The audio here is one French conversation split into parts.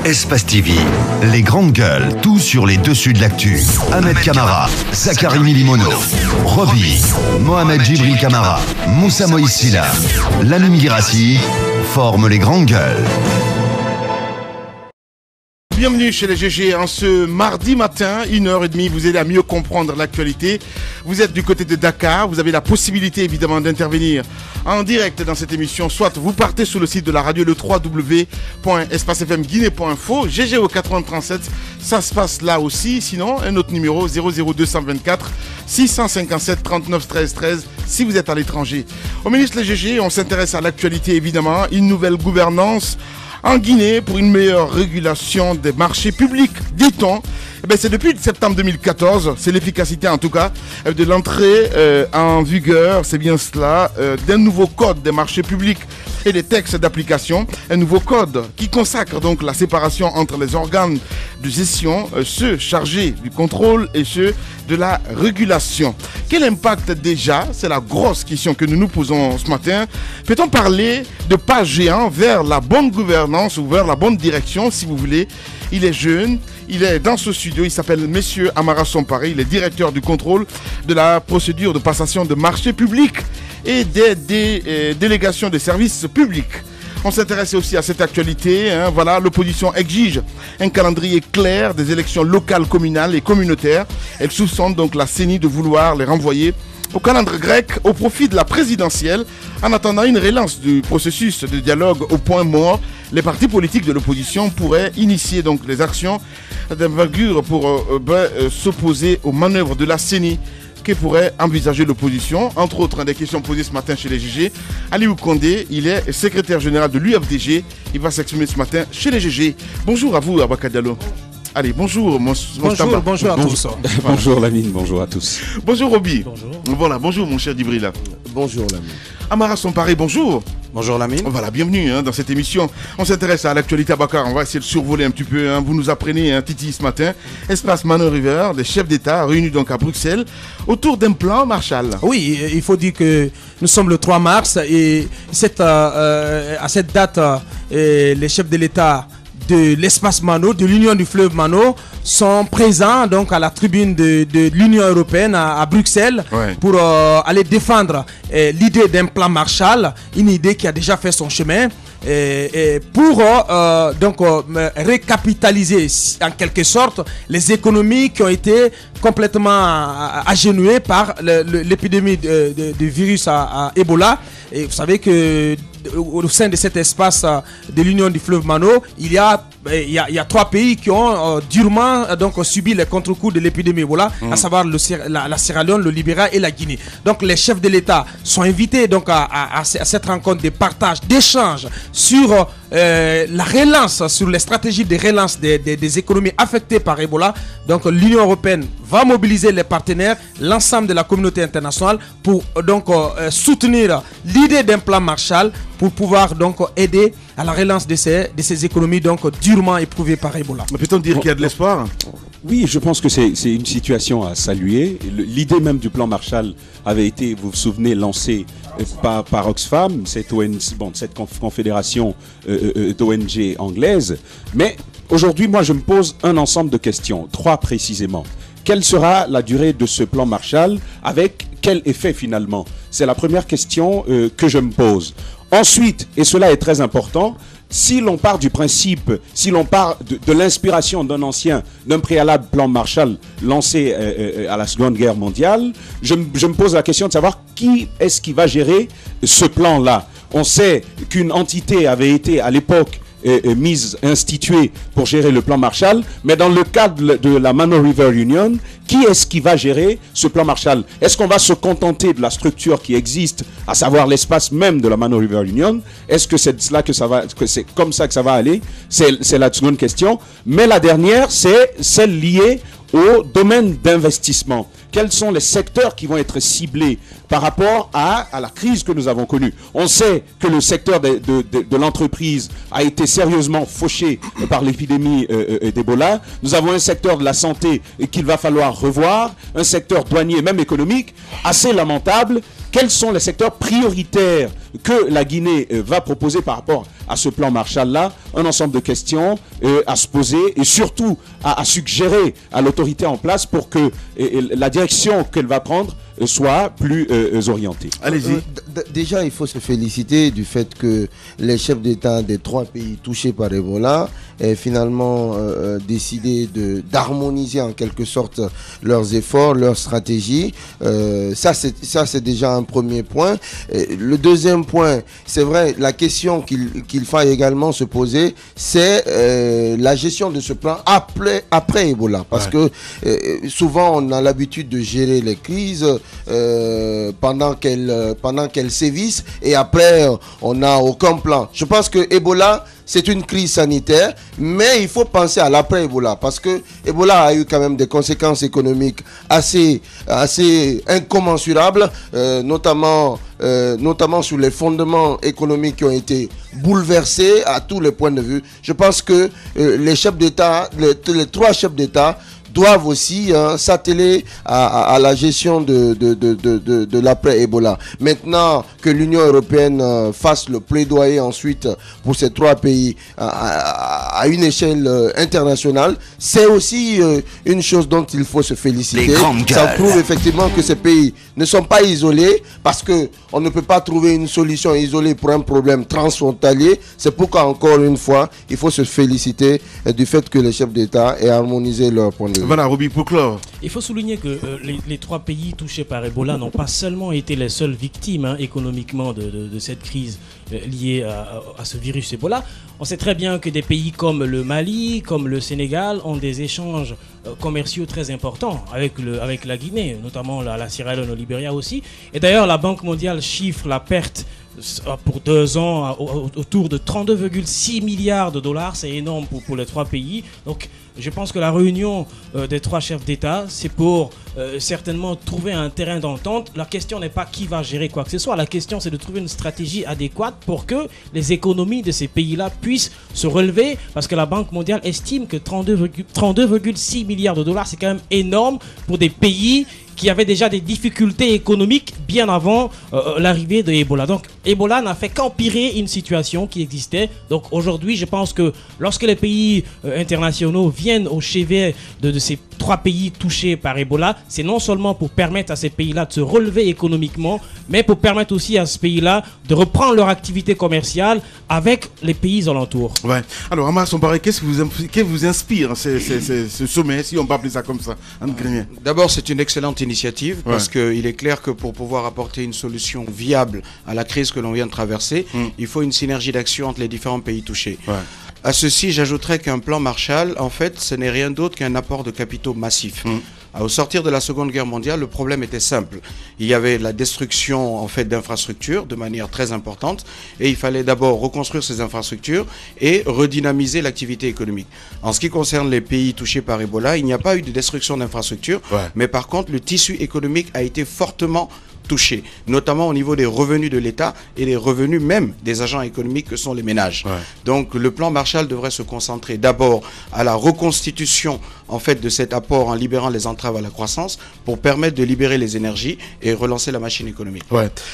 Espace TV, les grandes gueules, tout sur les dessus de l'actu. Ahmed Camara, Zachary Milimono, Roby, Mohamed Djibril Camara, Moussa Moïse Silla, Lamine Girassi forment les grandes gueules. Bienvenue chez les GG en ce mardi matin, 1h30, vous aidez à mieux comprendre l'actualité. Vous êtes du côté de Dakar, vous avez la possibilité évidemment d'intervenir en direct dans cette émission. Soit vous partez sur le site de la radio, le www.espacefmguinée.info, GG au 8037, ça se passe là aussi. Sinon, un autre numéro, 00224 657 39 13 13, si vous êtes à l'étranger. Au ministre les GG, on s'intéresse à l'actualité évidemment, une nouvelle gouvernance en Guinée pour une meilleure régulation des marchés publics, dit-on. C'est depuis septembre 2014, c'est l'efficacité en tout cas de l'entrée en vigueur, c'est bien cela, d'un nouveau code des marchés publics et des textes d'application, un nouveau code qui consacre donc la séparation entre les organes de gestion, ceux chargés du contrôle et ceux de la régulation. Quel impact déjà? C'est la grosse question que nous nous posons ce matin. Peut-on parler de pas géant vers la bonne gouvernance ou vers la bonne direction, si vous voulez? Il est jeune, il est dans ce studio, il s'appelle Monsieur Amara Sompare, il est directeur du contrôle de la procédure de passation de marchés publics et des délégations de services publics. On s'intéresse aussi à cette actualité. Voilà, l'opposition exige un calendrier clair des élections locales, communales et communautaires. Elle soupçonne donc la CENI de vouloir les renvoyer au calendrier grec au profit de la présidentielle. En attendant une relance du processus de dialogue au point mort, les partis politiques de l'opposition pourraient initier donc les actions d'envergure pour s'opposer aux manœuvres de la CENI que pourrait envisager l'opposition. Entre autres, des questions posées ce matin chez les GG. Aliou Condé, il est secrétaire général de l'UFDG. Il va s'exprimer ce matin chez les GG. Bonjour à vous, Abaka Diallo. Allez, bonjour, bonjour à tous. Bonjour Lamine, bonjour à tous. Bonjour Roby. Bonjour. Voilà, bonjour mon cher Djibril. Bonjour Lamine. Amara Sompare, bonjour. Bonjour Lamine. Voilà, bienvenue dans cette émission. On s'intéresse à l'actualité Abakar. On va essayer de survoler un petit peu. Vous nous apprenez, Titi, ce matin. Espace Mano River, des chefs d'État réunis donc à Bruxelles autour d'un plan Marshall. Oui, il faut dire que nous sommes le 3 mars et à cette date, les chefs de l'État de l'espace Mano, de l'Union du fleuve Mano, sont présents donc à la tribune de l'Union européenne à Bruxelles, ouais, pour aller défendre l'idée d'un plan Marshall, une idée qui a déjà fait son chemin, pour récapitaliser en quelque sorte les économies qui ont été complètement agenouillées par l'épidémie du virus à Ebola. Et vous savez que au sein de cet espace de l'Union du fleuve Mano, il y a 3 pays qui ont durement subi les contre-coups de l'épidémie Ebola, à savoir la Sierra Leone, le Libéria et la Guinée. Donc les chefs de l'État sont invités donc à cette rencontre de partage, d'échange sur la relance, sur les stratégies de relance des économies affectées par Ebola. Donc l'Union européenne va mobiliser les partenaires, l'ensemble de la communauté internationale pour soutenir l'idée d'un plan Marshall pour pouvoir donc aider à la relance de ces économies durement éprouvées par Ebola. Peut-on dire qu'il y a de l'espoir? Oui, je pense que c'est une situation à saluer. L'idée même du plan Marshall avait été, vous vous souvenez, lancée par Oxfam, cette confédération d'ONG anglaise. Mais aujourd'hui, moi, je me pose un ensemble de questions, 3 précisément. Quelle sera la durée de ce plan Marshall? Avec quel effet finalement? C'est la première question que je me pose. Ensuite, et cela est très important, si l'on part du principe, si l'on part de l'inspiration d'un préalable plan Marshall lancé à la Seconde Guerre mondiale, je me pose la question de savoir qui est-ce qui va gérer ce plan-là. On sait qu'une entité avait été à l'époque instituée pour gérer le plan Marshall, mais dans le cadre de la Mano River Union, qui est-ce qui va gérer ce plan Marshall? Est-ce qu'on va se contenter de la structure qui existe, à savoir l'espace même de la Mano River Union? Est-ce que c'est comme ça que ça va aller? C'est la seconde question. Mais la dernière, c'est celle liée au domaine d'investissement. Quels sont les secteurs qui vont être ciblés par rapport à la crise que nous avons connue? On sait que le secteur de l'entreprise a été sérieusement fauché par l'épidémie d'Ebola. Nous avons un secteur de la santé qu'il va falloir revoir, un secteur douanier, même économique, assez lamentable. Quels sont les secteurs prioritaires que la Guinée va proposer par rapport à ce plan Marshall-là un ensemble de questions à se poser et surtout à suggérer à l'autorité en place pour que la direction qu'elle va prendre soit plus orientée. Allez-y. Déjà, il faut se féliciter du fait que les chefs d'État des 3 pays touchés par Ebola aient finalement décidé d'harmoniser en quelque sorte leurs efforts, leurs stratégies. Ça, c'est déjà un premier point. Le deuxième point, c'est vrai, la question qu'il faille également se poser, c'est la gestion de ce plan après Ebola. Parce que souvent, on a l'habitude de gérer les crises pendant qu'elles sévissent et après on n'a aucun plan. Je pense que Ebola, c'est une crise sanitaire, mais il faut penser à l'après-Ebola parce que Ebola a eu quand même des conséquences économiques assez incommensurables, notamment sur les fondements économiques qui ont été bouleversés à tous les points de vue. Je pense que les chefs d'État, les 3 chefs d'État doivent aussi s'atteler à la gestion de l'après-Ebola. Maintenant que l'Union européenne fasse le plaidoyer ensuite pour ces 3 pays à une échelle internationale, c'est aussi une chose dont il faut se féliciter. Ça prouve effectivement que ces pays ne sont pas isolés parce qu'on ne peut pas trouver une solution isolée pour un problème transfrontalier. C'est pourquoi, encore une fois, il faut se féliciter du fait que les chefs d'État aient harmonisé leur point de vue. Voilà, Roby, pour clore. Il faut souligner que les 3 pays touchés par Ebola n'ont pas seulement été les seules victimes économiquement de cette crise liée à ce virus Ebola. On sait très bien que des pays comme le Mali, comme le Sénégal ont des échanges commerciaux très importants avec la Guinée, notamment la Sierra Leone, le Libéria aussi. Et d'ailleurs, la Banque mondiale chiffre la perte pour 2 ans autour de 32,6 milliards de dollars. C'est énorme pour les 3 pays. Donc je pense que la réunion des 3 chefs d'État, c'est pour certainement trouver un terrain d'entente. La question n'est pas qui va gérer quoi que ce soit. La question, c'est de trouver une stratégie adéquate pour que les économies de ces pays-là puissent se relever. Parce que la Banque mondiale estime que 32,6 milliards de dollars, c'est quand même énorme pour des pays qui avaient déjà des difficultés économiques bien avant l'arrivée de Ebola. Donc Ebola n'a fait qu'empirer une situation qui existait. Donc aujourd'hui, je pense que lorsque les pays internationaux viennent au chevet de ces 3 pays touchés par Ebola, c'est non seulement pour permettre à ces pays-là de se relever économiquement, mais pour permettre aussi à ces pays-là de reprendre leur activité commerciale avec les pays alentours. Ouais. Alors, Amar Sombaré, qu'est-ce qui vous inspire ce sommet, si on peut appeler ça comme ça, D'abord, c'est une excellente initiative parce qu'il est clair que pour pouvoir apporter une solution viable à la crise que l'on vient de traverser, il faut une synergie d'action entre les différents pays touchés. Ouais. À ceci, j'ajouterais qu'un plan Marshall, en fait, ce n'est rien d'autre qu'un apport de capitaux massif. Au sortir de la Seconde Guerre mondiale, le problème était simple. Il y avait la destruction en fait d'infrastructures de manière très importante et il fallait d'abord reconstruire ces infrastructures et redynamiser l'activité économique. En ce qui concerne les pays touchés par Ebola, il n'y a pas eu de destruction d'infrastructures, mais par contre, le tissu économique a été fortement touchés, notamment au niveau des revenus de l'État et des revenus même des agents économiques que sont les ménages. Donc le plan Marshall devrait se concentrer d'abord à la reconstitution en fait de cet apport en libérant les entraves à la croissance pour permettre de libérer les énergies et relancer la machine économique.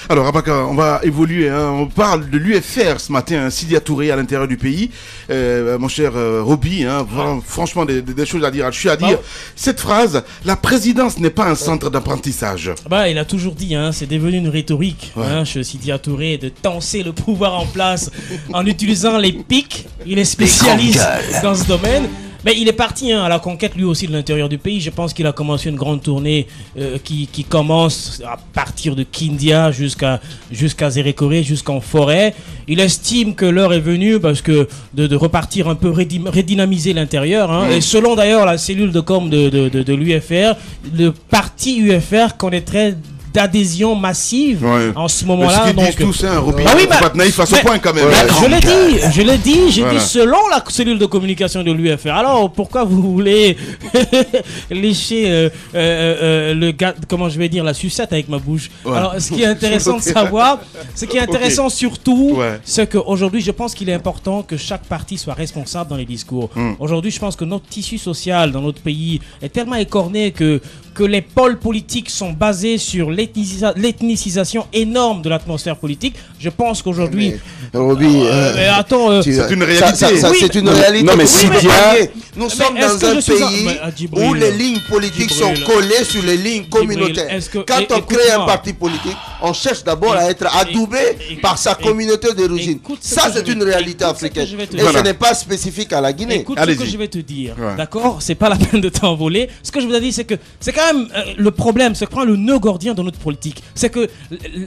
Alors Abaka, on va évoluer, on parle de l'UFR ce matin, Sidya Touré à l'intérieur du pays. Mon cher Roby, franchement des choses à dire. Je suis à dire cette phrase, la présidence n'est pas un centre d'apprentissage. Il a toujours dit, c'est devenu une rhétorique chez Sidya Touré de tenser le pouvoir en place en utilisant les pics. Il est spécialiste dans ce domaine. Mais il est parti à la conquête lui aussi de l'intérieur du pays. Je pense qu'il a commencé une grande tournée qui commence à partir de Kindia jusqu'à Zérékoré, jusqu'en forêt. Il estime que l'heure est venue parce que de repartir un peu, redynamiser l'intérieur. Et selon d'ailleurs la cellule de com de l'UFR, le parti UFR connaîtrait d'adhésion massive en ce moment-là. Mais ce qu'ils disent tous, Roby, pas naïf à ce point quand même. Je l'ai dit, j'ai dit selon la cellule de communication de l'UFR. Alors pourquoi vous voulez lécher le gars, comment je vais dire, la sucette avec ma bouche. Alors ce qui est intéressant de savoir, ce qui est intéressant surtout, c'est qu'aujourd'hui je pense qu'il est important que chaque parti soit responsable dans les discours. Aujourd'hui je pense que notre tissu social dans notre pays est tellement écorné que que les pôles politiques sont basés sur l'ethnicisation énorme de l'atmosphère politique. Je pense qu'aujourd'hui... Mais attends... c'est une réalité. C'est une réalité. Non, mais nous sommes dans un pays où les lignes politiques sont collées sur les lignes communautaires. Quand on crée un parti politique, on cherche d'abord à être adoubé par sa communauté d'origine. Ça, c'est une réalité africaine. Et ce n'est pas spécifique à la Guinée. Écoute ce que je vais te dire, d'accord? C'est pas la peine de t'envoler. Ce que je vous ai dit, c'est que c'est quand même le problème, c'est quand même le nœud gordien de notre politique. C'est que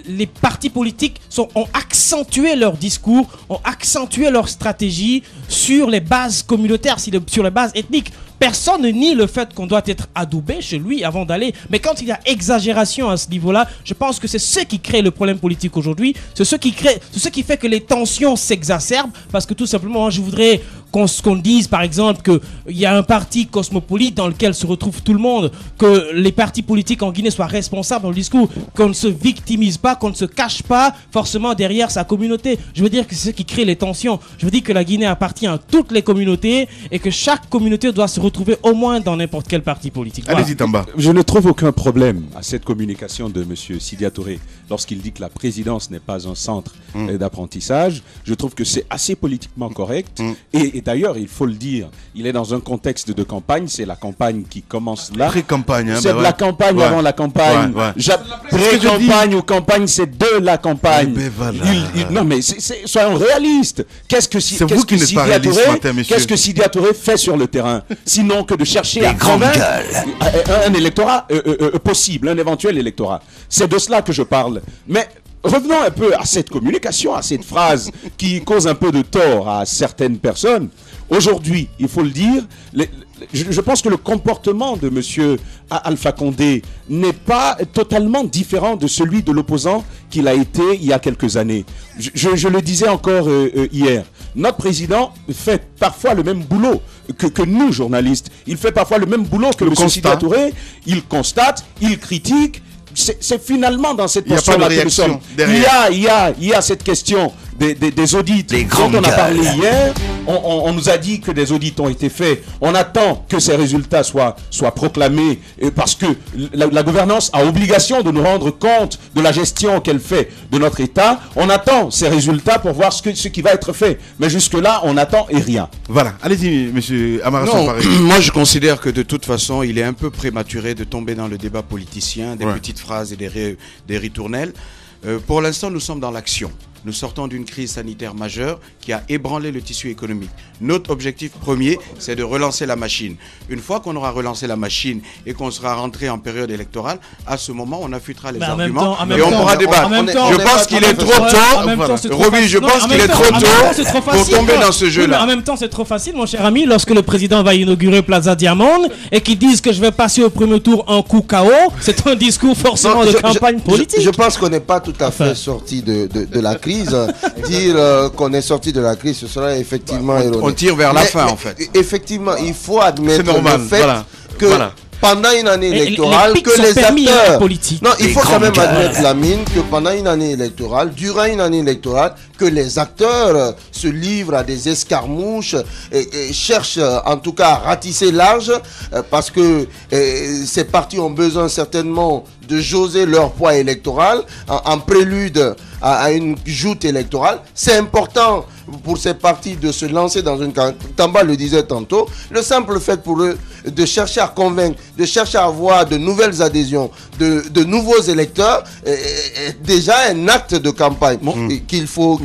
les partis politiques ont accentué leur discours, ont accentué leur stratégie sur les bases communautaires, sur les bases ethniques. Personne ne nie le fait qu'on doit être adoubé chez lui avant d'aller. Mais quand il y a exagération à ce niveau-là, je pense que c'est ce qui crée le problème politique aujourd'hui. C'est ce qui fait que les tensions s'exacerbent. Parce que tout simplement, je voudrais qu'on dise par exemple qu'il y a un parti cosmopolite dans lequel se retrouve tout le monde, que les partis politiques en Guinée soient responsables dans le discours, qu'on ne se victimise pas, qu'on ne se cache pas forcément derrière sa communauté. Je veux dire que c'est ce qui crée les tensions. Je veux dire que la Guinée appartient à toutes les communautés et que chaque communauté doit se retrouver au moins dans n'importe quel parti politique. Voilà. Allez-y, Tamba. Je ne trouve aucun problème à cette communication de M. Sidia Touré lorsqu'il dit que la présidence n'est pas un centre d'apprentissage. Je trouve que c'est assez politiquement correct. Et d'ailleurs, il faut le dire, il est dans un contexte de campagne. C'est la campagne qui commence là. Pré-campagne. C'est de la campagne avant la campagne. Pré-campagne ou campagne, c'est de la campagne. Non, mais soyons réalistes. Qu'est-ce que Sidia Touré fait sur le terrain? Sinon que de chercher à convaincre un électorat possible, un éventuel électorat. C'est de cela que je parle. Mais revenons un peu à cette communication, à cette phrase qui cause un peu de tort à certaines personnes. Aujourd'hui, il faut le dire, je pense que le comportement de M. Alpha Condé n'est pas totalement différent de celui de l'opposant qu'il a été il y a quelques années. Je le disais encore hier. Notre président fait parfois le même boulot que nous, journalistes. Il fait parfois le même boulot que M. Sidia Touré. Il constate, il critique. C'est finalement dans cette posture-là que nous sommes. Il y a cette question des audits dont on a parlé hier. On nous a dit que des audits ont été faits. On attend que ces résultats soient proclamés parce que la gouvernance a obligation de nous rendre compte de la gestion qu'elle fait de notre État. On attend ces résultats pour voir ce qui va être fait. Mais jusque-là, on attend et rien. Voilà. Allez-y, monsieur Amara. Moi, je considère que de toute façon, il est un peu prématuré de tomber dans le débat politicien, des petites phrases et des ritournelles. Pour l'instant, nous sommes dans l'action. Nous sortons d'une crise sanitaire majeure qui a ébranlé le tissu économique. Notre objectif premier, c'est de relancer la machine. Une fois qu'on aura relancé la machine et qu'on sera rentré en période électorale, à ce moment, on affûtera les arguments et on pourra débattre. Je pense qu'il est trop tôt. Roby, je pense qu'il est trop tôt pour tomber dans ce jeu-là. En même temps, c'est trop facile, mon cher ami, lorsque le président va inaugurer Plaza Diamond et qu'ils disent que je vais passer au premier tour en coup KO, c'est un discours forcément de campagne politique. Je pense qu'on n'est pas tout à fait sorti de la crise. Dire qu'on est sorti de la crise, ce sera effectivement erroné. On tire vers la fin, en fait. Effectivement, il faut admettre le fait que pendant une année électorale, que les acteurs politiques. Non, il faut quand même admettre, Lamine, que pendant une année électorale, durant une année électorale, que les acteurs se livrent à des escarmouches et cherchent en tout cas à ratisser large parce que ces partis ont besoin certainement de jauger leur poids électoral en prélude à une joute électorale. C'est important pour ces partis de se lancer dans une campagne. Tamba le disait tantôt, le simple fait pour eux de chercher à convaincre, de chercher à avoir de nouvelles adhésions, de nouveaux électeurs, est déjà un acte de campagne qu'il faut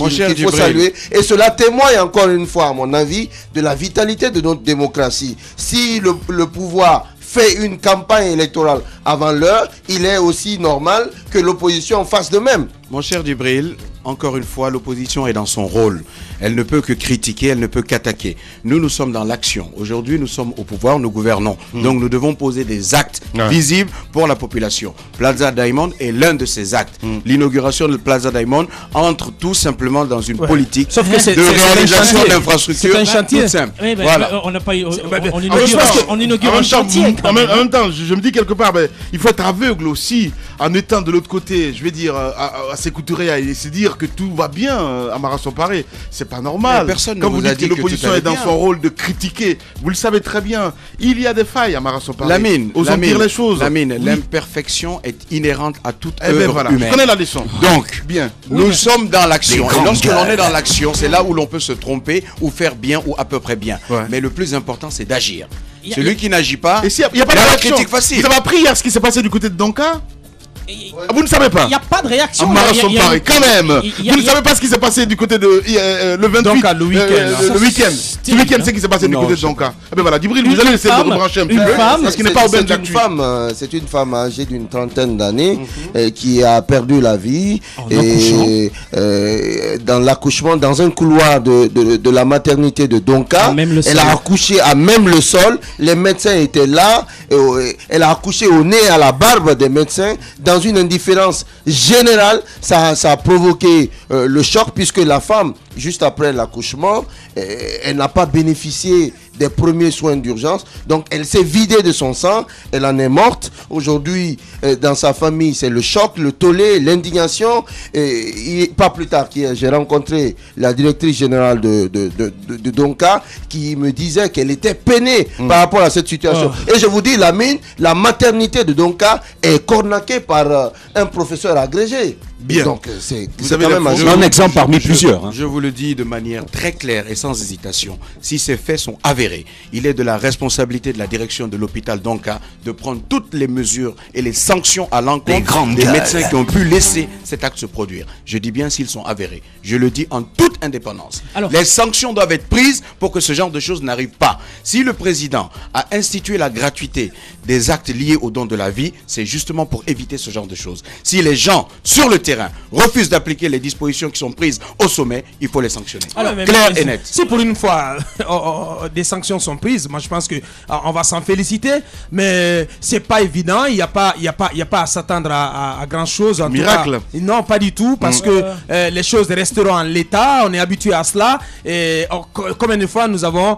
saluer. Et cela témoigne encore une fois, à mon avis, de la vitalité de notre démocratie. Si le pouvoir fait une campagne électorale avant l'heure, il est aussi normal que l'opposition fasse de même. Mon cher Djibril, encore une fois, l'opposition est dans son rôle. Elle ne peut que critiquer, elle ne peut qu'attaquer. Nous sommes dans l'action. Aujourd'hui, nous sommes au pouvoir, nous gouvernons. Donc, nous devons poser des actes visibles pour la population. Plaza Diamond est l'un de ces actes. L'inauguration de Plaza Diamond entre tout simplement dans une politique de réalisation d'infrastructures. C'est un chantier. Tout simple. Oui, voilà. On inaugure un chantier. En même temps, je me dis quelque part, il faut être aveugle aussi en étant de l'autre côté, je vais dire, à s'écouterait à se dire que tout va bien à Mara-Somparé. C'est pas normal. Mais personne ne Quand vous vous a dites que dit que l'opposition tout allait est dans bien. son rôle de critiquer, vous le savez très bien. Il y a des failles à Mara-Somparé. Osons dire les choses. Lamine, Oui. l'imperfection est inhérente à toute Eh ben œuvre voilà, humaine. je connais la leçon. Donc, Bien. nous sommes dans l'action. Les Et lorsque grandes l'on est gueules. dans l'action, c'est là où l'on peut se tromper ou faire bien ou à peu près bien. Ouais. Mais le plus important, c'est d'agir. Y a- Celui qui n'agit pas, Et s'il n'y a pas de la réaction, critique facile. vous avez appris hier ce qui s'est passé du côté de Donka? Vous ne savez pas? Il n'y a pas de réaction. À Il y a- Mara-Somparé, quand même. Vous ne savez pas ce qui s'est passé du côté de le 28 Donka, le week-end, le week-end. Ce week-end, c'est ce qui s'est passé du Non, côté de Donka. Eh ben voilà, Djibril, vous allez essayer de rebrancher un petit une peu. femme, Parce qu'il n'est pas au bain de C'est une l'actu. femme, c'est une femme âgée d'une trentaine d'années qui a perdu la vie et dans l'accouchement, dans un couloir de la maternité de Donka. À même le Elle sol. a accouché à même le sol. Les médecins étaient là. Elle a accouché au nez, à la barbe des médecins, dans une indifférence générale. Ça a provoqué le choc puisque la femme, juste après l'accouchement, elle n'a pas bénéficié des premiers soins d'urgence. Donc, elle s'est vidée de son sang. Elle en est morte. Aujourd'hui, dans sa famille, c'est le choc, le tollé, l'indignation. Pas plus tard qu'hier, j'ai rencontré la directrice générale de Donka qui me disait qu'elle était peinée par rapport à cette situation. Et je vous dis, Lamine, la maternité de Donka est cornaquée par un professeur agrégé. Bien. Donc, c'est Vous c'est avez quand la même faute. un Un exemple parmi plusieurs. hein. Je vous le dis de manière très claire et sans hésitation. Si ces faits sont avérés, il est de la responsabilité de la direction de l'hôpital Donka de prendre toutes les mesures et les sanctions à Les l'encontre grandes des gueules. médecins qui ont pu laisser cet acte se produire. Je dis bien s'ils sont avérés. Je le dis en toute indépendance. Alors- Les sanctions doivent être prises pour que ce genre de choses n'arrive pas. Si le président a institué la gratuité des actes liés au don de la vie, c'est justement pour éviter ce genre de choses. Si les gens sur le terrain refusent d'appliquer les dispositions qui sont prises au sommet, il faut les sanctionner. Alors, Clair et net. Si pour une fois des sanctions sont prises, moi je pense que on va s'en féliciter, mais c'est pas évident. Il y a pas à s'attendre à grand chose. En tout Miracle. cas. Non, pas du tout, parce que les choses resteront en l'état. On est habitué à cela. Et combien de fois nous avons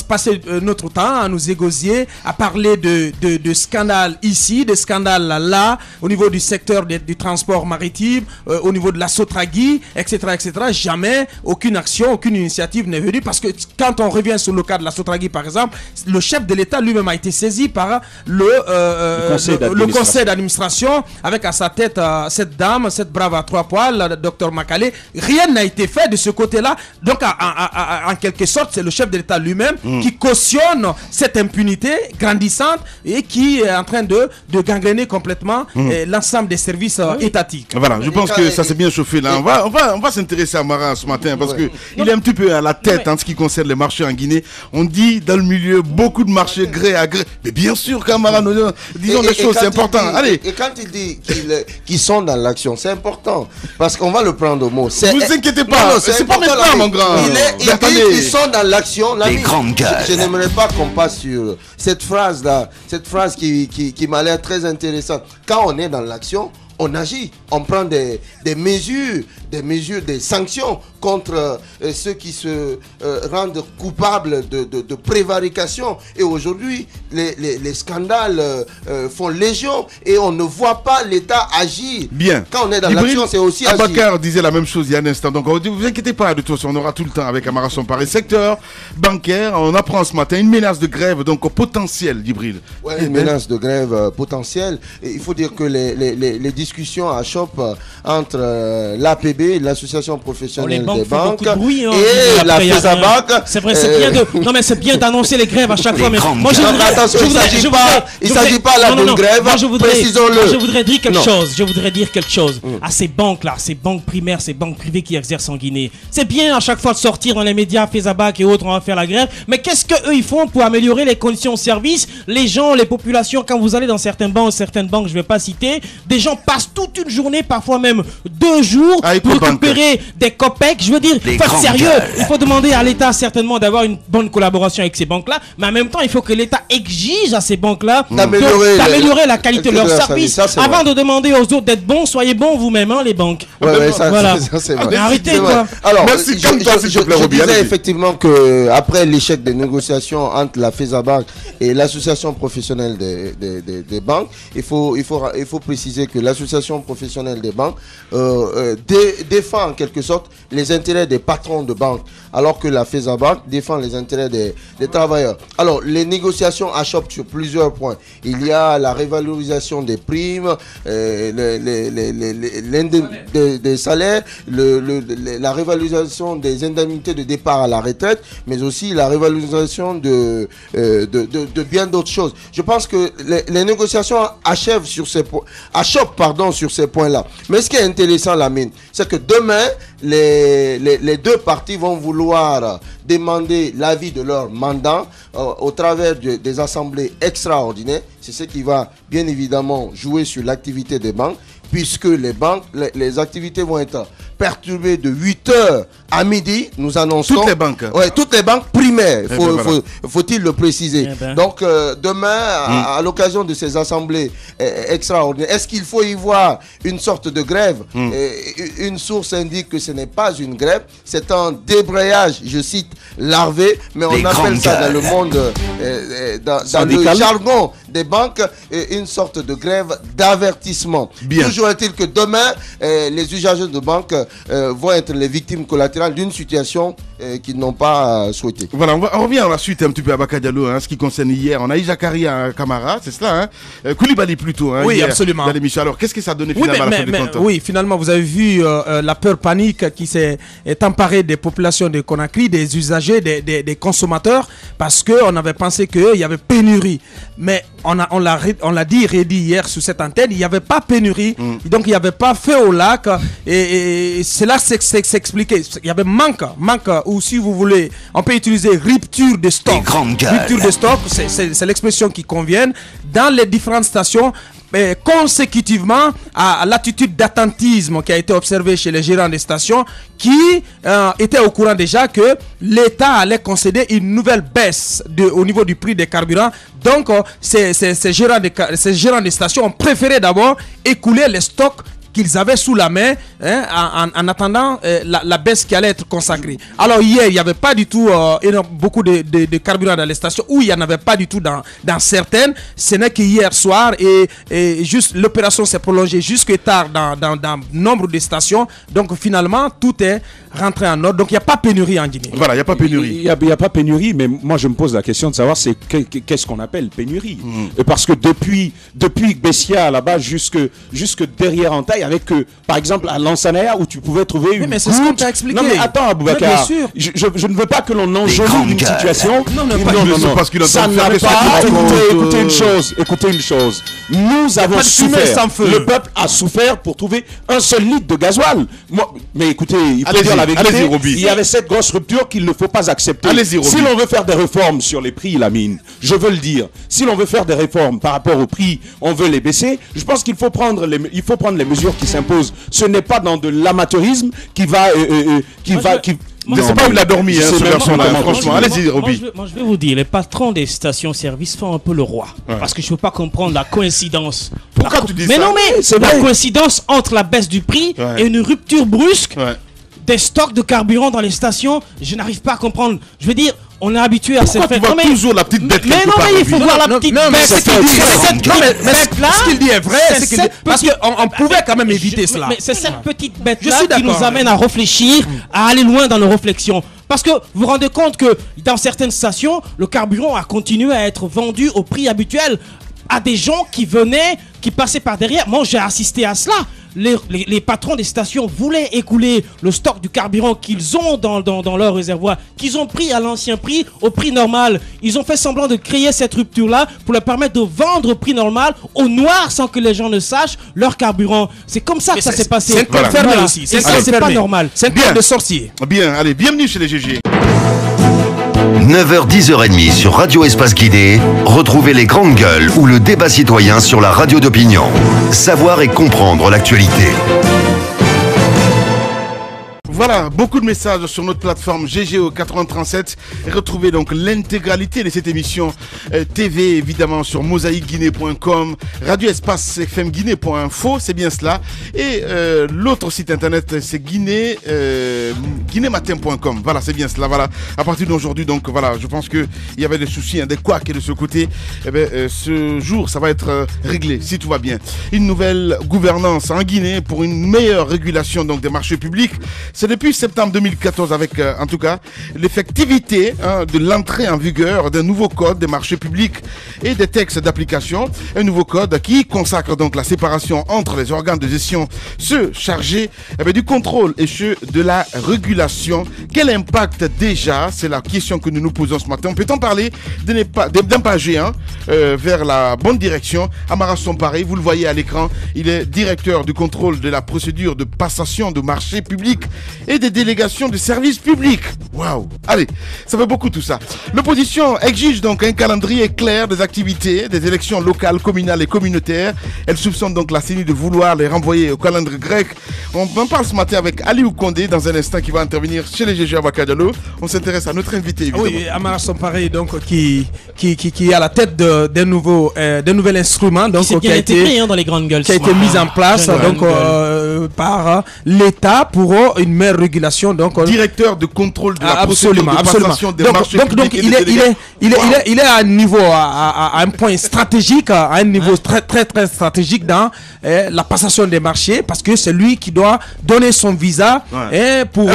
passé notre temps à nous égosier, à parler de scandales ici, de scandales là, au niveau du secteur du transport maritime, au niveau de la Sotragui, etc., etc. Jamais aucune action, aucune initiative n'est venue, parce que quand on revient sur le cas de la Sotragui, par exemple, le chef de l'État lui-même a été saisi par le conseil d'administration, avec à sa tête cette dame, cette brave à trois poils, le docteur Makale. Rien n'a été fait de ce côté-là. Donc, en quelque sorte, c'est le chef de l'État lui-même qui cautionne cette impunité grandissante et qui est en train de gangréner complètement l'ensemble des services étatiques. Voilà, je pense que ça s'est bien chauffé là. On va s'intéresser à Mara ce matin parce que il est un petit peu à la tête en ce qui concerne les marchés en Guinée. On dit dans le milieu beaucoup de marchés gré à gré. Mais bien sûr, Camara, disons les choses, c'est important. Allez. Et quand il dit qu'ils sont dans l'action, c'est important. Parce qu'on va le prendre au mot. Vous inquiétez pas, Non, c'est pas important, maintenant, Lamine. mon grand. Il dit Attendez. qu'ils sont dans l'action. Lamine, grandes gueules. Je n'aimerais pas qu'on passe sur cette phrase-là. Cette phrase qui m'a l'air très intéressante. Quand on est dans l'action, on agit, on prend des mesures, des sanctions contre ceux qui se rendent coupables de prévarication. Et aujourd'hui, les scandales font légion et on ne voit pas l'État agir. Bien. Quand on est dans Djibril l'action, c'est aussi agir. Abakar disait la même chose il y a un instant. Donc, ne vous inquiétez pas, de toute façon, on aura tout le temps avec Amara Somparé. Secteur bancaire, on apprend ce matin une menace de grève, donc au potentiel, Djibril. Ouais, une menace de grève potentielle. Et il faut dire que les discussions à CHOP entre l'APB, l'association professionnelle banques des font banques, beaucoup de bruit, hein. et la Après, il y a FESABAC. C'est vrai, c'est bien de. Non, mais c'est bien d'annoncer les grèves à chaque fois. Mais grandes moi, je gueules. voudrais. Attention, il ne s'agit pas là d'une grève. Moi, je voudrais dire quelque Non. chose. Je voudrais dire quelque chose à ces banques-là, ces banques primaires, ces banques privées qui exercent en Guinée. C'est bien à chaque fois de sortir dans les médias, FESABAC et autres, on va faire la grève. Mais qu'est-ce qu'eux ils font pour améliorer les conditions de service? Les gens, les populations, quand vous allez dans certaines banques, je ne vais pas citer, des gens passent toute une journée, parfois même 2 jours, Ah, pour Ecobank. récupérer des copecs. Je veux dire, Les faut être grandes sérieux. gueules. Il faut demander à l'État certainement d'avoir une bonne collaboration avec ces banques-là, mais en même temps, il faut que l'État exige à ces banques-là d'améliorer la qualité de leur service. Ça, c'est Avant vrai. de demander aux autres d'être bons, soyez bons vous-même, hein, les banques. Ouais, ça, Voilà. ça, c'est vrai. Mais arrêtez, C'est vrai. quoi. Alors, Merci, comme toi, s'il te plaît, je Roby, disais allez-y. effectivement que après l'échec des négociations entre la FESABAC et l'association professionnelle des banques, il faut préciser que l'association l'association professionnelle des banques défend en quelque sorte les intérêts des patrons de banques, alors que la FESABank défend les intérêts des travailleurs. Alors, les négociations achoppent sur plusieurs points. Il y a la révalorisation des primes, des salaires, la révalorisation des indemnités de départ à la retraite, mais aussi la révalorisation de bien d'autres choses. Je pense que les négociations achoppent sur ces points-là. Mais ce qui est intéressant, Lamine, c'est que demain, les deux parties vont vouloir demander l'avis de leur mandant au travers des assemblées extraordinaires. C'est ce qui va bien évidemment jouer sur l'activité des banques, puisque les activités vont être perturbées de 8h à midi, nous annonçons. Toutes les banques. Ouais, toutes les banques primaires, faut-il le préciser. Donc demain, à l'occasion de ces assemblées extraordinaires, est-ce qu'il faut y voir une sorte de grève? Une source indique que ce n'est pas une grève, c'est un débrayage, je cite, larvé, mais on appelle ça dans le monde, dans le jargon des banques, une sorte de grève d'avertissement. Toujours est-il que demain, les usagers de banque vont être les victimes collatérales d'une situation qu'ils n'ont pas souhaité. Voilà, on revient à la suite un petit peu à Baka Diallo, ce qui concerne hier. On a eu Zakaria Kamara, c'est cela, Koulibaly plutôt. Oui, hier, absolument. Dans l'émission. Alors, qu'est-ce que ça a donné finalement à la fin du compte? Oui, finalement, vous avez vu la peur panique qui s'est emparée des populations de Conakry, des usagers, des consommateurs, parce qu'on avait pensé qu'il y avait pénurie. Mais on l'a dit, redit hier sur cette antenne, il n'y avait pas pénurie, donc il n'y avait pas feu au lac, et cela s'expliquait. Il y avait manque, ou si vous voulez, on peut utiliser rupture de stock. Rupture de stock, c'est l'expression qui convient dans les différentes stations. Consécutivement à l'attitude d'attentisme qui a été observée chez les gérants des stations, qui étaient au courant déjà que l'État allait concéder une nouvelle baisse au niveau du prix des carburants. Donc ces gérants des stations ont préféré d'abord écouler les stocks qu'ils avaient sous la main, en attendant la baisse qui allait être consacrée. Alors hier, il n'y avait pas du tout beaucoup de carburant dans les stations, ou il n'y en avait pas du tout dans certaines. Ce n'est que hier soir, et juste l'opération s'est prolongée jusque tard dans nombre de stations. Donc finalement, tout est rentré en ordre. Donc il n'y a pas pénurie en Guinée. Voilà, il n'y a pas pénurie. Il n'y a pas pénurie, mais moi je me pose la question de savoir qu'est-ce qu'on appelle pénurie. Parce que depuis Bessia là-bas jusque derrière Antaï, avec par exemple à Lansanaya où tu pouvais trouver une mais c'est ce qu'on t'a expliqué. Non mais attends Aboubacar, je ne veux pas que l'on enjolive une situation. Non, parce qu'il ça n'a pas. Écoutez une chose. Nous avons souffert. Le peuple a souffert pour trouver un seul litre de gasoil. Mais écoutez, il faut dire la vérité. Il y avait cette grosse rupture qu'il ne faut pas accepter. Si l'on veut faire des réformes sur les prix, Lamine, je veux le dire. Si l'on veut faire des réformes par rapport aux prix, on veut les baisser. Je pense qu'il faut prendre les mesures qui s'imposent. Ce n'est pas dans de l'amateurisme qui va. C'est pas où il a dormi, ce garçon-là, franchement. Allez-y, Roby. Moi, je vais vous dire, les patrons des stations-service font un peu le roi. Parce que je ne peux pas comprendre la coïncidence. Pourquoi tu dis ça? Mais non, mais c'est la coïncidence entre la baisse du prix et une rupture brusque des stocks de carburant dans les stations. Je n'arrive pas à comprendre. Je veux dire, on est habitué à ces faits. Tu vois toujours la petite bête. Mais non, mais il faut voir la petite bête. Ce qu'il dit est vrai. Parce qu'on pouvait quand même éviter cela. Mais c'est cette petite bête-là qui nous amène à réfléchir, à aller loin dans nos réflexions. Parce que vous vous rendez compte que dans certaines stations, le carburant a continué à être vendu au prix habituel à des gens qui passaient par derrière. Moi, j'ai assisté à cela. Les patrons des stations voulaient écouler le stock du carburant qu'ils ont dans leur réservoir, qu'ils ont pris à l'ancien prix, au prix normal. Ils ont fait semblant de créer cette rupture-là pour leur permettre de vendre au prix normal, au noir, sans que les gens ne sachent leur carburant. C'est comme ça que ça s'est passé. C'est fermé aussi. C'est pas normal. C'est un de sorcier. Bien, allez, bienvenue chez les GG. 9h, 10h30 sur Radio Espace Guidé, retrouvez les grandes gueules ou le débat citoyen sur la radio d'opinion. Savoir et comprendre l'actualité. Voilà, beaucoup de messages sur notre plateforme GGO 8037 et retrouvez donc l'intégralité de cette émission TV évidemment sur mosaïqueguinée.com, Radio Espace FM Guinée.info, c'est bien cela, et l'autre site internet c'est guinématin.com. Voilà, c'est bien cela. Voilà, à partir d'aujourd'hui, donc voilà, je pense que il y avait des soucis, des couacs de ce côté. Eh bien, ce jour, ça va être réglé si tout va bien. Une nouvelle gouvernance en Guinée pour une meilleure régulation donc des marchés publics. C'est depuis septembre 2014 avec, en tout cas, l'effectivité de l'entrée en vigueur d'un nouveau code des marchés publics et des textes d'application. Un nouveau code qui consacre donc la séparation entre les organes de gestion, ceux chargés du contrôle et ceux de la régulation. Quel impact déjà? C'est la question que nous nous posons ce matin. Peut-on parler d'un pas géant vers la bonne direction? Amara Somparé, vous le voyez à l'écran, il est directeur du contrôle de la procédure de passation de marchés publics et des délégations de services publics. Waouh! Allez, ça fait beaucoup tout ça. L'opposition exige donc un calendrier clair des activités, des élections locales, communales et communautaires. Elle soupçonne donc la CENI de vouloir les renvoyer au calendrier grec. On en parle ce matin avec Aliou Condé dans un instant qui va intervenir chez les GG Abaka Diallo. On s'intéresse à notre invité évidemment. Oui, Amara Somparé donc qui est à la tête d'un nouvel instrument donc qui a été dans les grandes gueules. Qui a été mis en place donc par l'État pour une meilleure régulation donc directeur de contrôle de la procédure de passation des marchés publics. Donc il est à un niveau à un point stratégique, à un niveau très stratégique dans la passation des marchés, parce que c'est lui qui doit donner son visa pour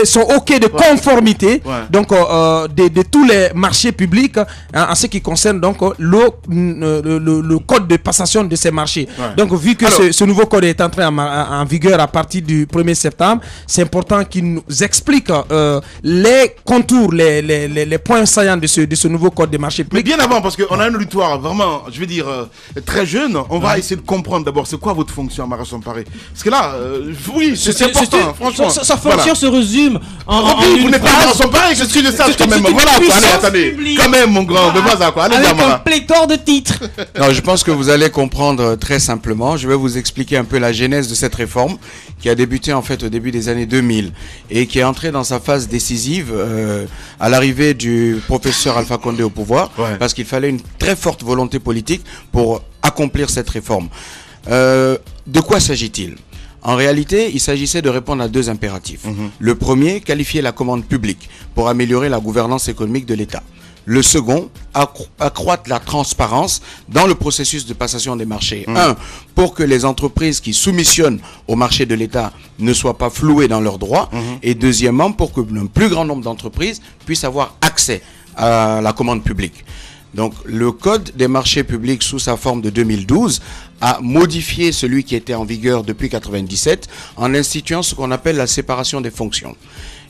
son OK de conformité donc de tous les marchés publics en ce qui concerne donc le code de passation de ces marchés. Donc vu que ce nouveau code est entré en vigueur à partir du 1er septembre, c'est important qu'il nous explique les contours, les points saillants de ce nouveau code des marchés publics. Mais bien avant, parce qu'on a un auditoire vraiment, je veux dire, très jeune, on va essayer de comprendre d'abord c'est quoi votre fonction à Amara Somparé. Parce que là, oui, c'est important, franchement. Sa fonction se résume en vous n'êtes pas Amara Somparé, je suis le sage quand même. Voilà, allez, attendez. Quand même, mon grand, ne pas à quoi. Allez, avec un pléthore de titres. Non, je pense que vous allez comprendre très simplement. Je vais vous expliquer un peu la genèse de cette réforme qui a débuté en fait au début des années 2000 et qui est entrée dans sa phase décisive à l'arrivée du professeur Alpha Condé au pouvoir, parce qu'il fallait une très forte volonté politique pour accomplir cette réforme. De quoi s'agit-il ? En réalité, il s'agissait de répondre à deux impératifs. Le premier, qualifier la commande publique pour améliorer la gouvernance économique de l'État. Le second, accroître la transparence dans le processus de passation des marchés. Un, pour que les entreprises qui soumissionnent au marché de l'État ne soient pas flouées dans leurs droits. Et deuxièmement, pour que le plus grand nombre d'entreprises puissent avoir accès à la commande publique. Donc le code des marchés publics sous sa forme de 2012 a modifié celui qui était en vigueur depuis 1997 en instituant ce qu'on appelle la séparation des fonctions.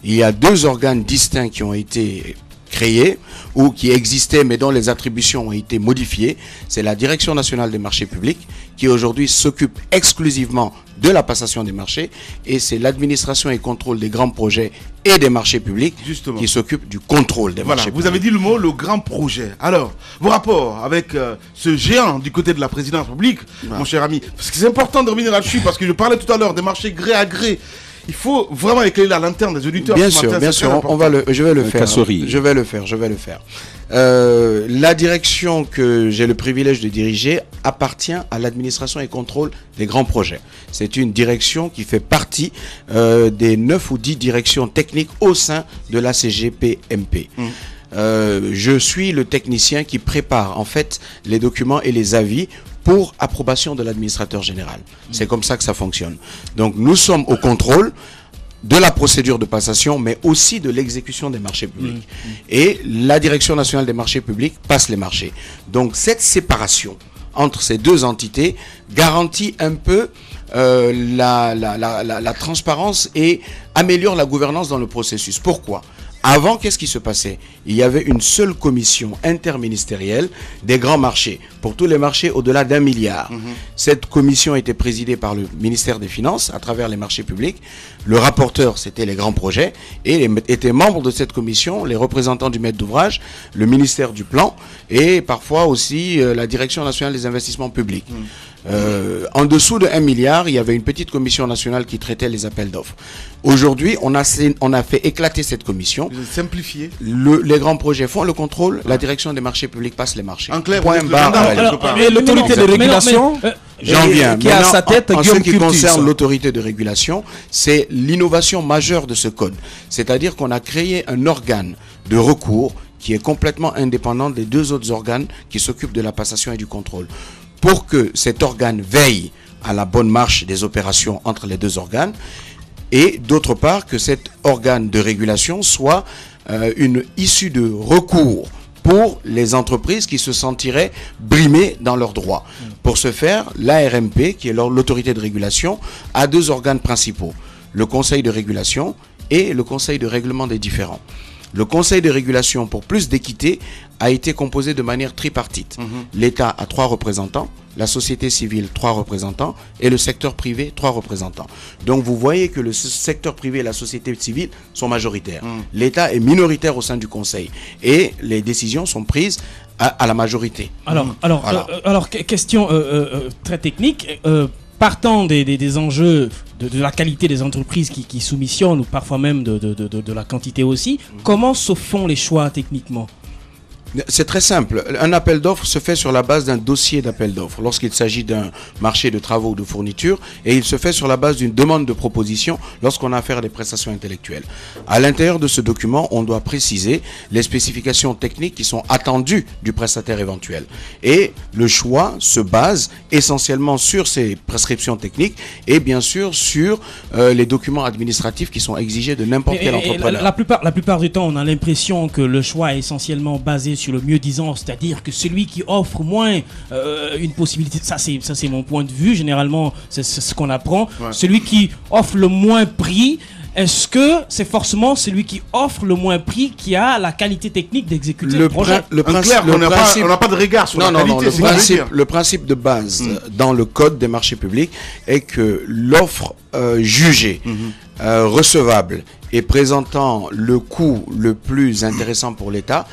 Il y a deux organes distincts qui ont été créés ou qui existaient mais dont les attributions ont été modifiées. C'est la Direction nationale des marchés publics qui aujourd'hui s'occupe exclusivement de la passation des marchés, et c'est l'administration et contrôle des grands projets et des marchés publics qui s'occupe du contrôle des marchés publics. Vous avez dit le mot, le grand projet. Alors, vos rapports avec ce géant du côté de la présidence publique, mon cher ami, parce que c'est important de revenir là-dessus, parce que je parlais tout à l'heure des marchés gré à gré. Il faut vraiment éclairer la lanterne des auditeurs. Bien sûr, je vais le faire. Je vais le faire. La direction que j'ai le privilège de diriger appartient à l'administration et contrôle des grands projets. C'est une direction qui fait partie des 9 ou 10 directions techniques au sein de la CGPMP. Je suis le technicien qui prépare en fait les documents et les avis pour approbation de l'administrateur général. C'est comme ça que ça fonctionne. Donc nous sommes au contrôle de la procédure de passation, mais aussi de l'exécution des marchés publics. Et la Direction nationale des marchés publics passe les marchés. Donc cette séparation entre ces deux entités garantit un peu la transparence et améliore la gouvernance dans le processus. Pourquoi ? Avant, qu'est-ce qui se passait? Il y avait une seule commission interministérielle des grands marchés, pour tous les marchés au-delà d'1 milliard. Cette commission était présidée par le ministère des Finances à travers les marchés publics. Le rapporteur, c'était les grands projets, et étaient membres de cette commission les représentants du maître d'ouvrage, le ministère du Plan, et parfois aussi la Direction nationale des investissements publics. En dessous de 1 milliard, il y avait une petite commission nationale qui traitait les appels d'offres. Aujourd'hui, on a fait éclater cette commission. Simplifier. Les grands projets font le contrôle, la direction des marchés publics passe les marchés. En clair, point barre. Et l'autorité de régulation, j'en viens. qui a à sa tête en ce Guillaume qui Curtis. concerne l'autorité de régulation, c'est l'innovation majeure de ce code. C'est-à-dire qu'on a créé un organe de recours qui est complètement indépendant des deux autres organes qui s'occupent de la passation et du contrôle. Pour que cet organe veille à la bonne marche des opérations entre les deux organes, et d'autre part que cet organe de régulation soit une issue de recours pour les entreprises qui se sentiraient brimées dans leurs droits. Pour ce faire, l'ARMP, qui est l'autorité de régulation, a deux organes principaux, le Conseil de régulation et le Conseil de règlement des différends. Le Conseil de régulation, pour plus d'équité, a été composé de manière tripartite. L'État a 3 représentants, la société civile 3 représentants et le secteur privé 3 représentants. Donc vous voyez que le secteur privé et la société civile sont majoritaires. L'État est minoritaire au sein du Conseil et les décisions sont prises à la majorité. Alors, question très technique. Partant des enjeux de la qualité des entreprises qui soumissionnent ou parfois même de la quantité aussi, comment se font les choix techniquement ? C'est très simple. Un appel d'offres se fait sur la base d'un dossier d'appel d'offres lorsqu'il s'agit d'un marché de travaux ou de fournitures, et il se fait sur la base d'une demande de proposition lorsqu'on a affaire à des prestations intellectuelles. À l'intérieur de ce document, on doit préciser les spécifications techniques qui sont attendues du prestataire éventuel. Et le choix se base essentiellement sur ces prescriptions techniques et bien sûr sur les documents administratifs qui sont exigés de n'importe quel entrepreneur. La plupart du temps, on a l'impression que le choix est essentiellement basé sur le mieux-disant, c'est-à-dire que celui qui offre moins une possibilité, ça c'est mon point de vue, généralement c'est ce qu'on apprend, celui qui offre le moins prix, est-ce que c'est forcément celui qui offre le moins prix qui a la qualité technique d'exécuter le projet? On n'a pas de regard sur la qualité. Le principe de base dans le code des marchés publics est que l'offre jugée recevable et présentant le coût le plus intéressant pour l'État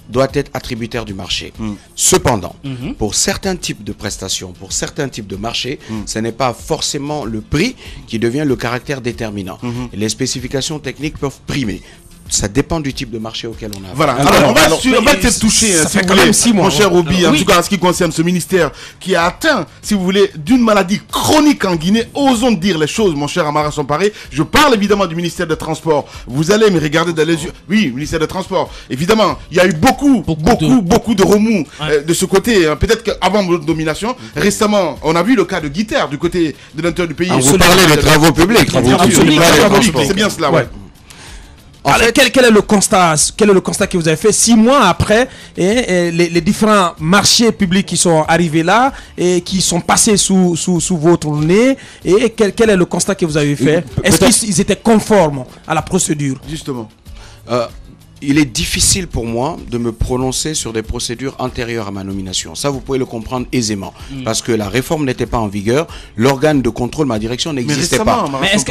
doit être attributaire du marché. Cependant, pour certains types de prestations, pour certains types de marchés, ce n'est pas forcément le prix qui devient le caractère déterminant. Les spécifications techniques peuvent primer. Ça dépend du type de marché auquel on a. Voilà. Alors, on va peut-être toucher, si vous voulez, 6 mois, mon cher Roby, en tout cas en ce qui concerne ce ministère qui a atteint, si vous voulez, d'une maladie chronique en Guinée. Osons dire les choses, mon cher Amara Somparé. Je parle évidemment du ministère des Transports. Vous allez me regarder dans les yeux. Oui, ministère des Transports. Évidemment, il y a eu beaucoup de remous de ce côté. Peut-être qu'avant votre nomination, récemment, on a vu le cas de Guiter du côté de l'intérieur du pays. Vous parlez des travaux publics. C'est bien cela, ouais. En fait, quel est le constat que vous avez fait 6 mois après les différents marchés publics qui sont arrivés là et qui sont passés sous votre nez, et quel est le constat que vous avez fait? Est-ce qu'ils étaient conformes à la procédure? Justement. Il est difficile pour moi de me prononcer sur des procédures antérieures à ma nomination. Ça, vous pouvez le comprendre aisément. Parce que la réforme n'était pas en vigueur. L'organe de contrôle, ma direction, n'existait pas.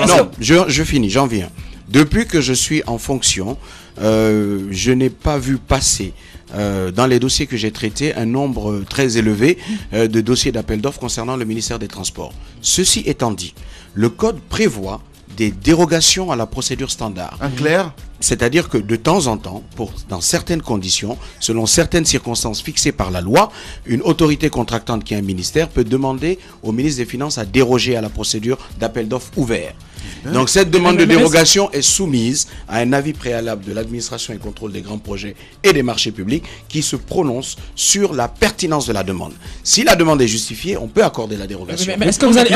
Non, je finis, j'en viens. Depuis que je suis en fonction, je n'ai pas vu passer dans les dossiers que j'ai traités un nombre très élevé de dossiers d'appel d'offres concernant le ministère des Transports. Ceci étant dit, le code prévoit des dérogations à la procédure standard. En clair ? C'est-à-dire que de temps en temps, dans certaines conditions, selon certaines circonstances fixées par la loi, une autorité contractante qui est un ministère peut demander au ministre des Finances à déroger à la procédure d'appel d'offres ouvert. Donc cette demande de dérogation est soumise à un avis préalable de l'administration et contrôle des grands projets et des marchés publics qui se prononce sur la pertinence de la demande. Si la demande est justifiée, on peut accorder la dérogation. Mais est-ce que vous allez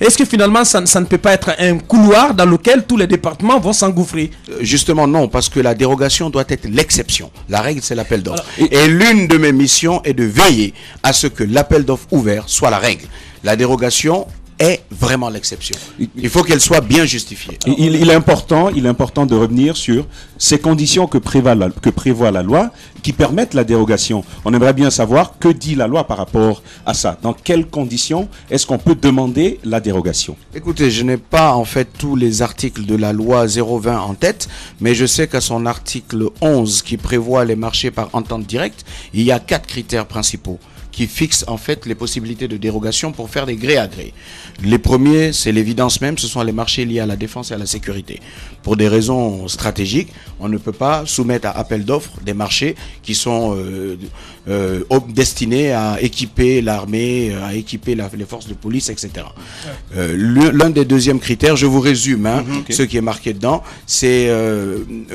est-ce que finalement ça ne peut pas être un couloir dans lequel tous les départements vont s'engouffrer? Justement non, parce que la dérogation doit être l'exception. La règle, c'est l'appel d'offres. Et l'une de mes missions est de veiller à ce que l'appel d'offres ouvert soit la règle. La dérogation est vraiment l'exception. Il faut qu'elle soit bien justifiée. Il est important de revenir sur ces conditions que prévoit la loi qui permettent la dérogation. On aimerait bien savoir que dit la loi par rapport à ça. Dans quelles conditions est-ce qu'on peut demander la dérogation? Écoutez, je n'ai pas en fait tous les articles de la loi 020 en tête, mais je sais qu'à son article 11 qui prévoit les marchés par entente directe, il y a 4 critères principaux qui fixe en fait les possibilités de dérogation pour faire des gré à gré. Les premiers, c'est l'évidence même, ce sont les marchés liés à la défense et à la sécurité. Pour des raisons stratégiques, on ne peut pas soumettre à appel d'offres des marchés qui sont destinés à équiper l'armée, à équiper les forces de police, etc. L'un des deuxièmes critères, je vous résume, ce qui est marqué dedans, c'est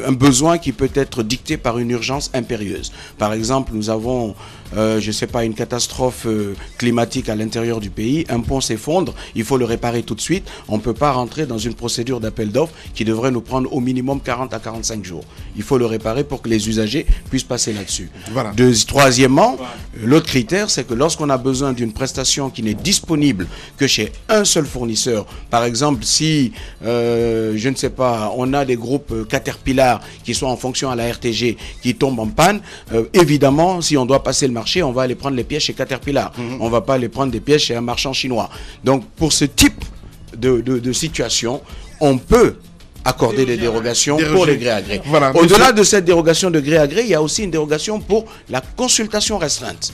un besoin qui peut être dicté par une urgence impérieuse. Par exemple, nous avons, je ne sais pas, une catastrophe climatique à l'intérieur du pays, un pont s'effondre, il faut le réparer tout de suite. On ne peut pas rentrer dans une procédure d'appel d'offres qui devrait nous prendre au minimum 40 à 45 jours. Il faut le réparer pour que les usagers puissent passer là-dessus. Voilà. Troisièmement, l'autre critère, c'est que lorsqu'on a besoin d'une prestation qui n'est disponible que chez un seul fournisseur, par exemple, si, je ne sais pas, on a des groupes Caterpillar qui sont en fonction à la RTG, qui tombent en panne, évidemment, si on doit passer le marché, on va aller prendre les pièces chez Caterpillar. On ne va pas aller prendre des pièces chez un marchand chinois. Donc, pour ce type de situation, on peut accorder des dérogations pour les gré à gré. Voilà, au-delà de cette dérogation de gré à gré, il y a aussi une dérogation pour la consultation restreinte,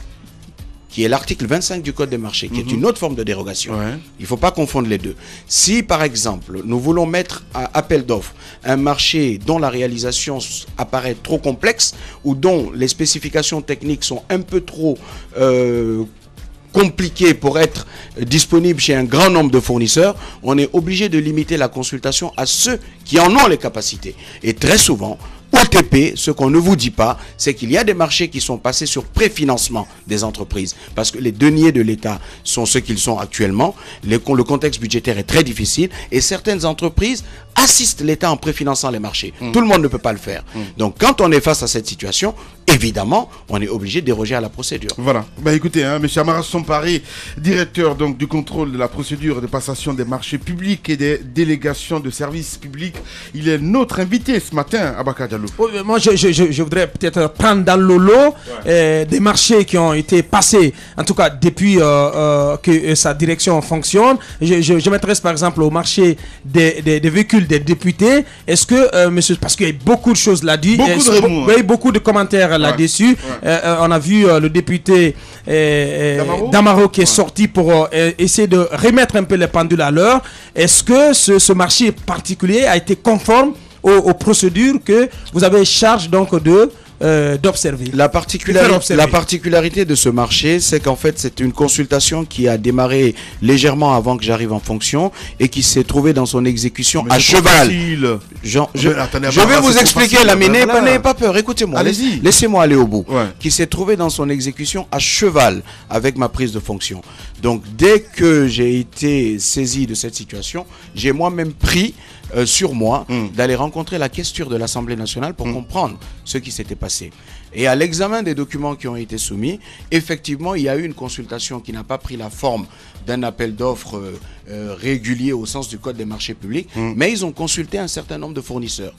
qui est l'article 25 du Code des marchés, qui est une autre forme de dérogation. Il ne faut pas confondre les deux. Si, par exemple, nous voulons mettre à appel d'offres un marché dont la réalisation apparaît trop complexe ou dont les spécifications techniques sont un peu trop compliqué pour être disponible chez un grand nombre de fournisseurs, on est obligé de limiter la consultation à ceux qui en ont les capacités. Et très souvent, OTP, ce qu'on ne vous dit pas, c'est qu'il y a des marchés qui sont passés sur préfinancement des entreprises. Parce que les deniers de l'État sont ce qu'ils sont actuellement. Le contexte budgétaire est très difficile et certaines entreprises assistent l'État en préfinançant les marchés. Tout le monde ne peut pas le faire. Donc quand on est face à cette situation, évidemment, on est obligé de déroger à la procédure. Voilà. Bah écoutez, M. Amara Sompari, directeur donc, du contrôle de la procédure de passation des marchés publics et des délégations de services publics, il est notre invité ce matin à Bakadjalou. Oui, moi, je voudrais peut-être prendre dans le lot des marchés qui ont été passés, en tout cas depuis que sa direction fonctionne. Je m'intéresse par exemple au marché des véhicules des députés. Est-ce que, monsieur, parce qu'il y a beaucoup de choses là-dessus, beaucoup de commentaires là-dessus. On a vu le député Damaro qui est sorti pour essayer de remettre un peu les pendules à l'heure. Est-ce que ce marché particulier a été conforme aux procédures que vous avez charge donc d'observer. La particularité de ce marché, c'est qu'en fait, c'est une consultation qui a démarré légèrement avant que j'arrive en fonction et qui s'est trouvée dans son exécution à cheval. Je vais vous expliquer, Lamine, n'ayez pas peur, écoutez-moi, laissez-moi aller au bout. Qui s'est trouvée dans son exécution à cheval avec ma prise de fonction. Donc, dès que j'ai été saisi de cette situation, j'ai moi-même pris sur moi d'aller rencontrer la questure de l'Assemblée nationale pour comprendre ce qui s'était passé. Et à l'examen des documents qui ont été soumis, effectivement, il y a eu une consultation qui n'a pas pris la forme d'un appel d'offres régulier au sens du Code des marchés publics, mais ils ont consulté un certain nombre de fournisseurs.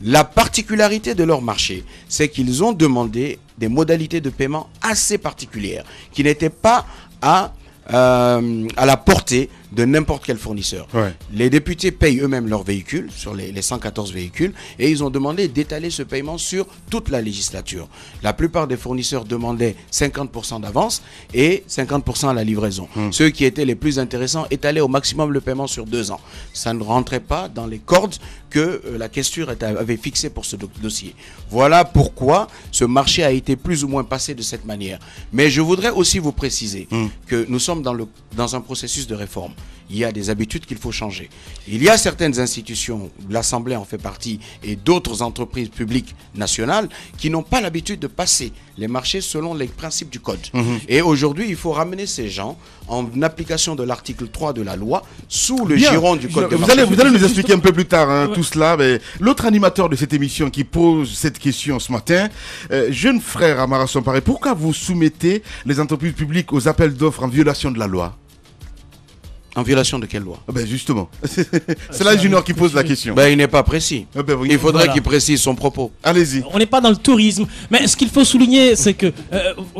La particularité de leur marché, c'est qu'ils ont demandé des modalités de paiement assez particulières, qui n'étaient pas à la portée de n'importe quel fournisseur. Les députés payent eux-mêmes leurs véhicules, sur les 114 véhicules, et ils ont demandé d'étaler ce paiement sur toute la législature. La plupart des fournisseurs demandaient 50% d'avance et 50% à la livraison. Ceux qui étaient les plus intéressants étalaient au maximum le paiement sur 2 ans. Ça ne rentrait pas dans les cordes que la questure avait fixées pour ce dossier. Voilà pourquoi ce marché a été plus ou moins passé de cette manière. Mais je voudrais aussi vous préciser que nous sommes dans un processus de réforme. Il y a des habitudes qu'il faut changer. Il y a certaines institutions, l'Assemblée en fait partie, et d'autres entreprises publiques nationales qui n'ont pas l'habitude de passer les marchés selon les principes du Code. Et aujourd'hui, il faut ramener ces gens en application de l'article 3 de la loi sous le giron du Code. Vous allez nous expliquer un peu plus tard tout cela. L'autre animateur de cette émission qui pose cette question ce matin, jeune frère Amara Sompari, pourquoi vous soumettez les entreprises publiques aux appels d'offres en violation de la loi? En violation de quelle loi? Ben justement, c'est là Junior qui pose la question. Ben, il n'est pas précis. Ben oui. Il faudrait Voilà. qu'il précise son propos. Allez-y. On n'est pas dans le tourisme, mais ce qu'il faut souligner, c'est que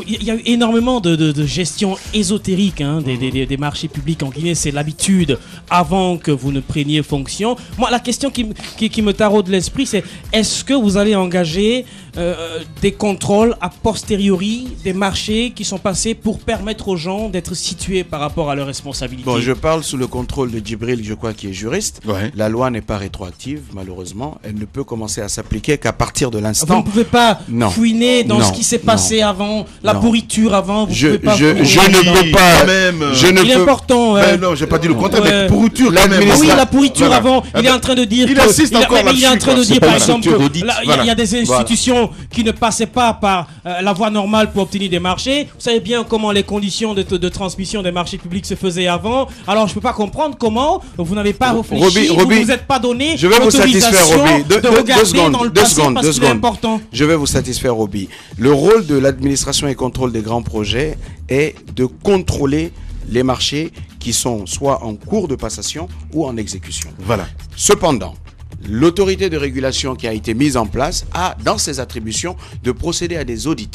il y a eu énormément de gestion ésotérique des marchés publics en Guinée. C'est l'habitude avant que vous ne preniez fonction. Moi, la question qui me taraude l'esprit, c'est est-ce que vous allez engager des contrôles a posteriori des marchés qui sont passés pour permettre aux gens d'être situés par rapport à leurs responsabilités? Bon, je parle sous le contrôle de Djibril, je crois, qui est juriste. Ouais. La loi n'est pas rétroactive, malheureusement. Elle ne peut commencer à s'appliquer qu'à partir de Vous l'instant. ne pouvez pas Non. fouiner dans Non. ce qui s'est passé avant, la Non. pourriture avant. Vous Je pouvez pas je fouiner. ne peux pas. Quand même. Je ne Il est peux. important. Ben non, j'ai pas dit le contraire, Ouais. mais pourriture quand même. Ah oui, la pourriture Voilà. avant, il est en train de dire Il que- insiste il a- encore mais il est en là-dessus, train de quoi. dire C'est pas par une exemple structure que d'audit. là, il Voilà. y a des institutions qui ne passaient pas par la voie normale pour obtenir des marchés. Vous savez bien comment les conditions de transmission des marchés publics se faisaient avant. Alors je peux pas comprendre comment vous n'avez pas réfléchi, vous Roby, vous êtes pas donné je vais vous satisfaire, l'autorisation Roby. de regarder dans le passé parce deux qu'il est secondes. important. Je vais vous satisfaire, Roby. Le rôle de l'administration et contrôle des grands projets est de contrôler les marchés qui sont soit en cours de passation ou en exécution. Voilà. Cependant, l'autorité de régulation qui a été mise en place a, dans ses attributions, de procéder à des audits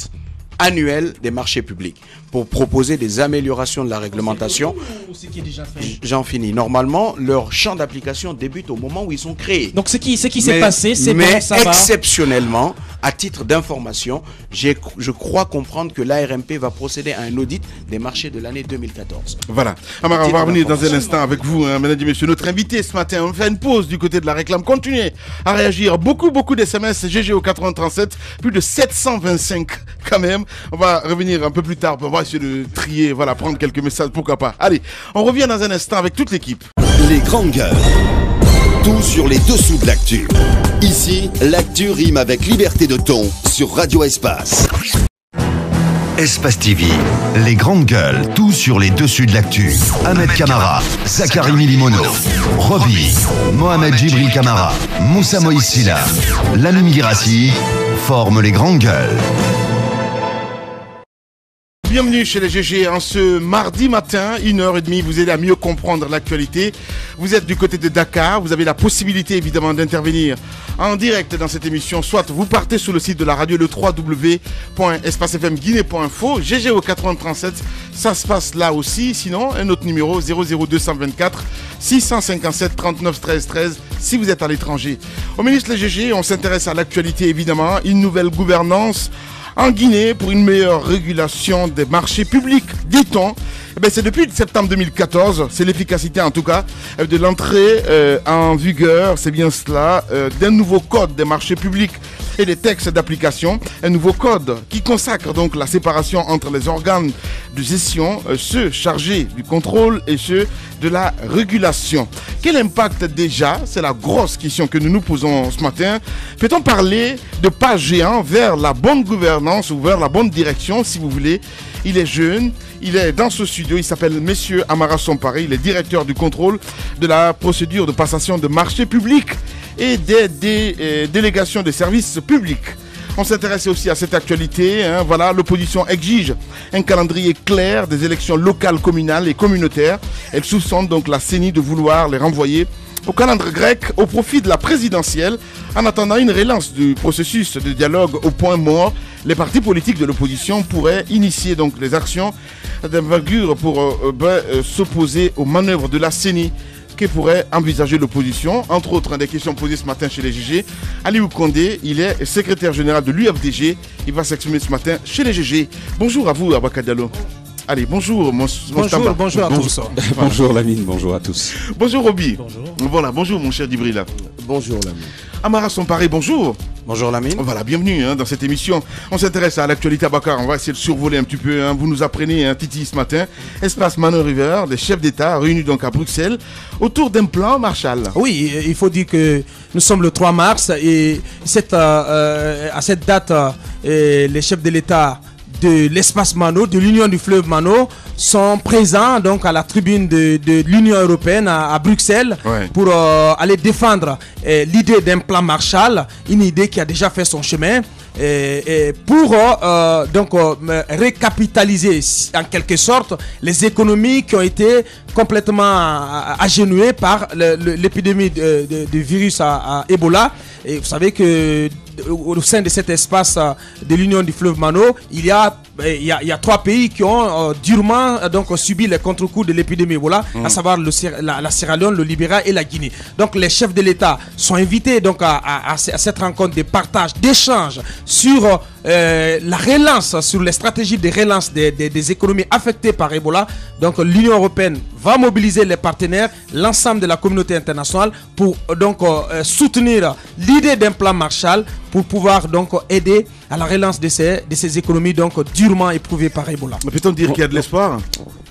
annuels des marchés publics pour proposer des améliorations de la réglementation. J'en finis. Normalement, leur champ d'application débute au moment où ils sont créés. Donc ce qui s'est passé, c'est mais bon, ça va. exceptionnellement, à titre d'information, je crois comprendre que l'ARMP va procéder à un audit des marchés de l'année 2014. Voilà. Amara, on va revenir dans un instant avec vous, mesdames et messieurs. Notre invité ce matin, on fait une pause du côté de la réclame. Continuez à réagir. Beaucoup d'SMS GG au 8037. Plus de 725 quand même. On va revenir un peu plus tard. On va essayer de trier, voilà, prendre quelques messages, pourquoi pas. Allez, on revient dans un instant avec toute l'équipe. Les grandes gueules. Tout sur les dessous de l'actu. Ici, l'actu rime avec liberté de ton sur Radio Espace. Espace TV, les grandes gueules, tout sur les dessus de l'actu. Ahmed Kamara, Zachary Milimono, Roby, Mohamed Djibril Kamara, Moussa Moïsila, Lanoumi Girassi forment les grandes gueules. Bienvenue chez les GG en ce mardi matin, 1h30, vous aidez à mieux comprendre l'actualité. Vous êtes du côté de Dakar, vous avez la possibilité évidemment d'intervenir en direct dans cette émission. Soit vous partez sur le site de la radio, le www.espacefmguinée.info, GG au 8037, ça se passe là aussi. Sinon, un autre numéro, 00224 657 39 13 13, si vous êtes à l'étranger. Au ministre les GG, on s'intéresse à l'actualité évidemment, une nouvelle gouvernance en Guinée pour une meilleure régulation des marchés publics, dit-on. C'est depuis septembre 2014, c'est l'efficacité en tout cas de l'entrée en vigueur, c'est bien cela, d'un nouveau code des marchés publics et des textes d'application. Un nouveau code qui consacre donc la séparation entre les organes de gestion, ceux chargés du contrôle et ceux de la régulation. Quel impact déjà? C'est la grosse question que nous nous posons ce matin. Peut-on parler de pas géant vers la bonne gouvernance ou vers la bonne direction si vous voulez? Il est jeune, il est dans ce studio, il s'appelle Monsieur Amara Sompari, il est directeur du contrôle de la procédure de passation de marchés publics et des délégations de services publics. On s'intéresse aussi à cette actualité. Voilà, l'opposition exige un calendrier clair des élections locales, communales et communautaires. Elle soupçonne donc la CENI de vouloir les renvoyer au calendrier grec au profit de la présidentielle. En attendant une relance du processus de dialogue au point mort, les partis politiques de l'opposition pourraient initier donc les actions d'envergure pour s'opposer aux manœuvres de la CENI que pourrait envisager l'opposition. Entre autres, des questions posées ce matin chez les GG. Aliou Condé, il est secrétaire général de l'UFDG. Il va s'exprimer ce matin chez les GG. Bonjour à vous, Abaka Diallo. Allez, bonjour, Bonjour à tous. Bonjour Lamine, bonjour à tous. Bonjour Roby. Bonjour. Voilà, bonjour mon cher Djibril. Bonjour l'ami. Amara Sompari, bonjour. Bonjour Lamine. Voilà, bienvenue dans cette émission. On s'intéresse à l'actualité Abakar. On va essayer de survoler un petit peu. Vous nous apprenez, Titi, ce matin. Espace Manon River, les chefs d'État réunis donc à Bruxelles autour d'un plan Marshall. Oui, il faut dire que nous sommes le 3 mars et à cette date, les chefs de l'État de l'espace Mano, de l'Union du fleuve Mano, sont présents donc à la tribune de l'Union européenne à Bruxelles pour aller défendre l'idée d'un plan Marshall, une idée qui a déjà fait son chemin. Pour récapitaliser en quelque sorte les économies qui ont été complètement agenouées par l'épidémie du virus à Ebola. Et vous savez que au sein de cet espace de l'Union du fleuve Mano, il y a 3 pays qui ont durement subi les contre-coups de l'épidémie Ebola, à savoir la Sierra Leone, le Libéria et la Guinée. Donc les chefs de l'État sont invités à cette rencontre de partage, d'échange sur la relance, sur les stratégies de relance des économies affectées par Ebola. Donc l'Union européenne va mobiliser les partenaires, l'ensemble de la communauté internationale pour soutenir l'idée d'un plan Marshall pour pouvoir aider à la relance de ces économies durement éprouvées par Ebola. Peut-on dire qu'il y a de l'espoir?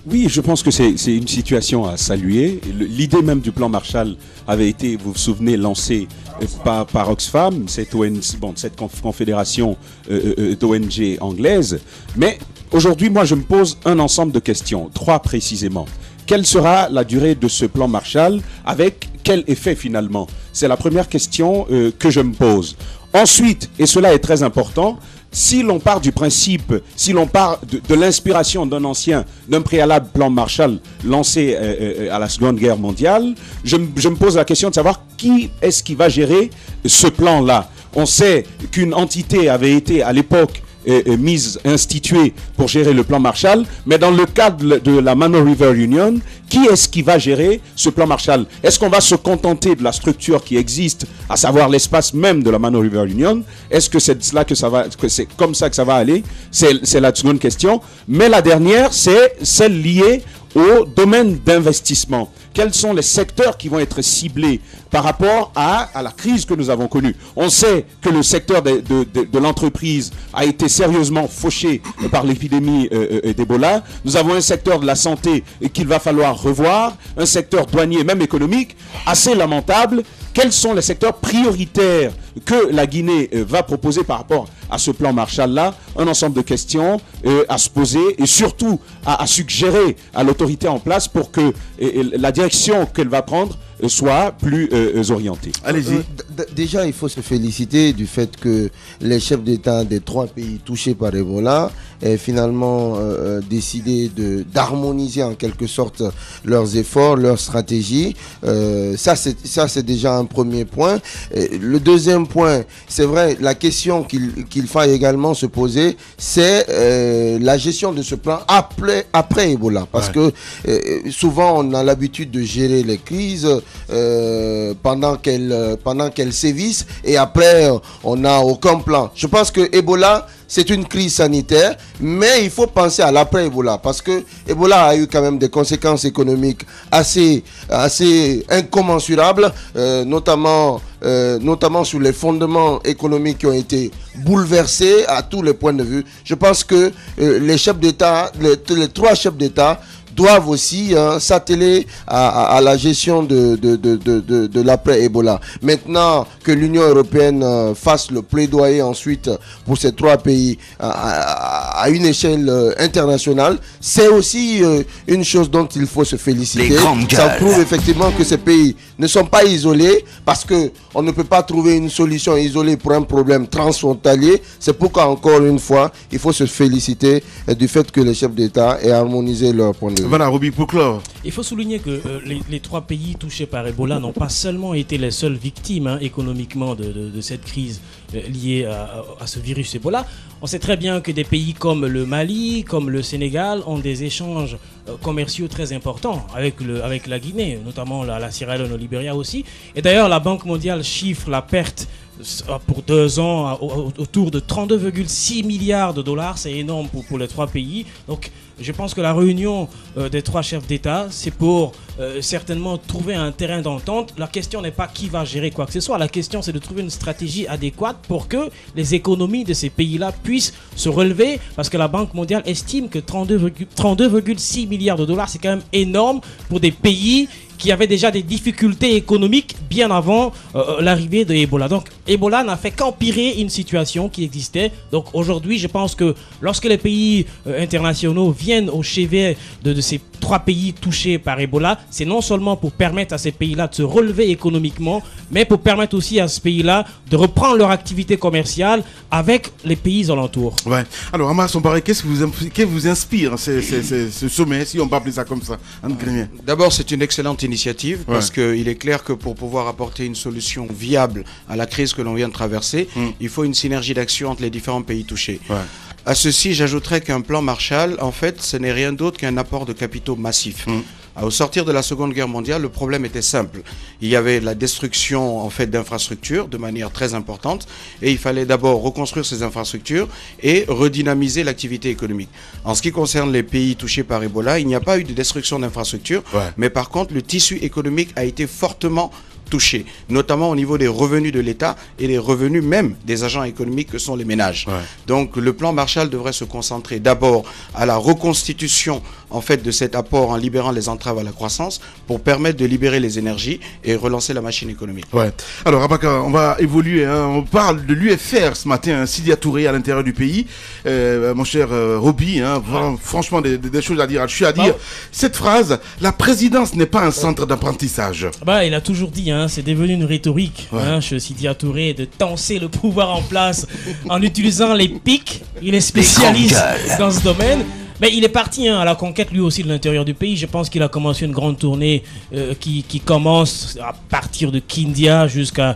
Oui, je pense que c'est une situation à saluer. L'idée même du plan Marshall avait été, vous vous souvenez, lancée par Oxfam, cette confédération d'ONG anglaise. Mais aujourd'hui, moi, je me pose un ensemble de questions, 3 précisément. Quelle sera la durée de ce plan Marshall? Avec quel effet finalement? C'est la première question que je me pose. Ensuite, et cela est très important, si l'on part du principe, si l'on part de l'inspiration d'un préalable plan Marshall lancé à la Seconde Guerre mondiale, je me pose la question de savoir qui est-ce qui va gérer ce plan-là. On sait qu'une entité avait été à l'époque instituée pour gérer le plan Marshall, mais dans le cadre de la Mano River Union, qui est-ce qui va gérer ce plan Marshall? Est-ce qu'on va se contenter de la structure qui existe, à savoir l'espace même de la Mano River Union? Est-ce que c'est comme ça que ça va aller? C'est la seconde question. Mais la dernière, c'est celle liée au domaine d'investissement. Quels sont les secteurs qui vont être ciblés par rapport à la crise que nous avons connue? On sait que le secteur de l'entreprise a été sérieusement fauché par l'épidémie d'Ebola. Nous avons un secteur de la santé qu'il va falloir revoir, un secteur douanier, même économique, assez lamentable. Quels sont les secteurs prioritaires que la Guinée va proposer par rapport à ce plan Marshall-là? Un ensemble de questions à se poser et surtout à suggérer à l'autorité en place pour que la direction qu'elle va prendre soit plus orientée. Allez-y. Déjà, il faut se féliciter du fait que les chefs d'État des 3 pays touchés par Ebola aient finalement décidé d'harmoniser en quelque sorte leurs efforts, leurs stratégies. Ça, c'est déjà un premier point. Le deuxième point, c'est vrai, la question qu'il faille également se poser, c'est la gestion de ce plan après Ebola. Parce que souvent, on a l'habitude de gérer les crises pendant qu'elles sévissent et après, on n'a aucun plan. Je pense que Ebola, c'est une crise sanitaire, mais il faut penser à l'après-Ebola parce que Ebola a eu quand même des conséquences économiques assez incommensurables, notamment sur les fondements économiques qui ont été bouleversés à tous les points de vue. Je pense que les chefs d'État, les 3 chefs d'État doivent aussi s'atteler à la gestion de l'après-Ebola. Maintenant que l'Union européenne fasse le plaidoyer ensuite pour ces 3 pays à une échelle internationale, c'est aussi une chose dont il faut se féliciter. Ça prouve effectivement que ces pays ne sont pas isolés parce qu'on ne peut pas trouver une solution isolée pour un problème transfrontalier. C'est pourquoi, encore une fois, il faut se féliciter du fait que les chefs d'État aient harmonisé leur point de vue. Voilà, Roby, pour clore. Il faut souligner que les 3 pays touchés par Ebola n'ont pas seulement été les seules victimes économiquement de cette crise liée à ce virus Ebola. On sait très bien que des pays comme le Mali, comme le Sénégal ont des échanges commerciaux très importants avec la Guinée, notamment la Sierra Leone, le Libéria aussi. Et d'ailleurs, la Banque mondiale chiffre la perte pour 2 ans autour de 32,6 milliards de dollars. C'est énorme pour les 3 pays. Donc je pense que la réunion des 3 chefs d'État, c'est pour certainement trouver un terrain d'entente. La question n'est pas qui va gérer quoi que ce soit. La question, c'est de trouver une stratégie adéquate pour que les économies de ces pays-là puissent se relever. Parce que la Banque mondiale estime que 32,6 milliards de dollars, c'est quand même énorme pour des pays qui avait déjà des difficultés économiques bien avant l'arrivée de Ebola. Donc Ebola n'a fait qu'empirer une situation qui existait. Donc aujourd'hui, je pense que lorsque les pays internationaux viennent au chevet de ces 3 pays touchés par Ebola, c'est non seulement pour permettre à ces pays-là de se relever économiquement, mais pour permettre aussi à ce pays-là de reprendre leur activité commerciale avec les pays alentours. Ouais. Alors, Amas Sombaré, qu'est-ce qui vous inspire ce sommet, si on peut appeler ça comme ça, D'abord, c'est une excellente initiative parce qu'il est clair que pour pouvoir apporter une solution viable à la crise que l'on vient de traverser, il faut une synergie d'action entre les différents pays touchés. Ouais. À ceci, j'ajouterais qu'un plan Marshall, en fait, ce n'est rien d'autre qu'un apport de capitaux massif. Au sortir de la Seconde Guerre mondiale, le problème était simple. Il y avait la destruction en fait d'infrastructures de manière très importante et il fallait d'abord reconstruire ces infrastructures et redynamiser l'activité économique. En ce qui concerne les pays touchés par Ebola, il n'y a pas eu de destruction d'infrastructures, mais par contre, le tissu économique a été fortement touché, notamment au niveau des revenus de l'État et les revenus même des agents économiques que sont les ménages. Ouais. Donc le plan Marshall devrait se concentrer d'abord à la reconstitution en fait de cet apport en libérant les entraves à la croissance pour permettre de libérer les énergies et relancer la machine économique. Ouais. Alors Abaka, on va évoluer, on parle de l'UFR ce matin, Sidia Touré à l'intérieur du pays. Mon cher Roby, franchement des choses à dire. Je suis à dire cette phrase, la présidence n'est pas un centre d'apprentissage. Il a toujours dit, c'est devenu une rhétorique chez Sidia Touré de tenser le pouvoir en place en utilisant les pics. Il est spécialiste dans ce domaine. Mais il est parti à la conquête lui aussi de l'intérieur du pays. Je pense qu'il a commencé une grande tournée qui commence à partir de Kindia jusqu'à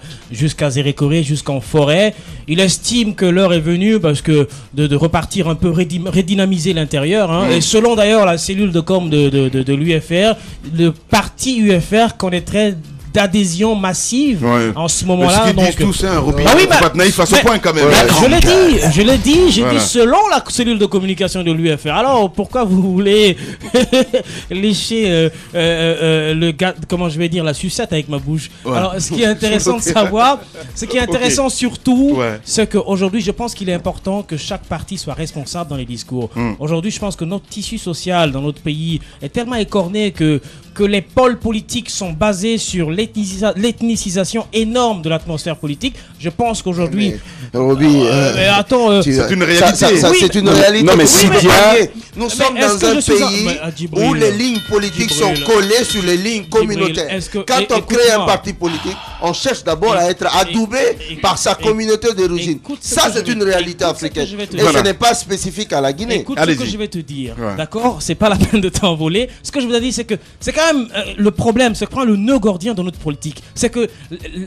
Zérékoré, jusqu'en forêt. Il estime que l'heure est venue parce que de repartir un peu redynamiser l'intérieur. Et selon d'ailleurs la cellule de com de l'UFR, le parti UFR connaîtrait d'adhésion massive en ce moment-là. Mais donc tous, Roby, pas naïf à ce point quand même. Je l'ai dit, j'ai dit selon la cellule de communication de l'UFR. Alors pourquoi vous voulez lécher le gars, comment je vais dire, la sucette avec ma bouche. Alors ce qui est intéressant de savoir, ce qui est intéressant surtout, c'est qu'aujourd'hui je pense qu'il est important que chaque parti soit responsable dans les discours. Aujourd'hui je pense que notre tissu social dans notre pays est tellement écorné que les pôles politiques sont basés sur l'ethnicisation énorme de l'atmosphère politique. Je pense qu'aujourd'hui... Roby, c'est une réalité. C'est une réalité. Non, mais nous sommes dans un pays où les lignes politiques sont collées sur les lignes communautaires. Quand on crée un parti politique, on cherche d'abord à être adoubé par sa communauté d'origine. Ça, c'est une réalité africaine. Et ce n'est pas spécifique à la Guinée. Écoute ce que je vais te dire. D'accord ? C'est pas la peine de t'envoler. Ce que je vous ai dit, c'est que c'est quand même le problème, c'est que le nœud gordien de notre politique, c'est que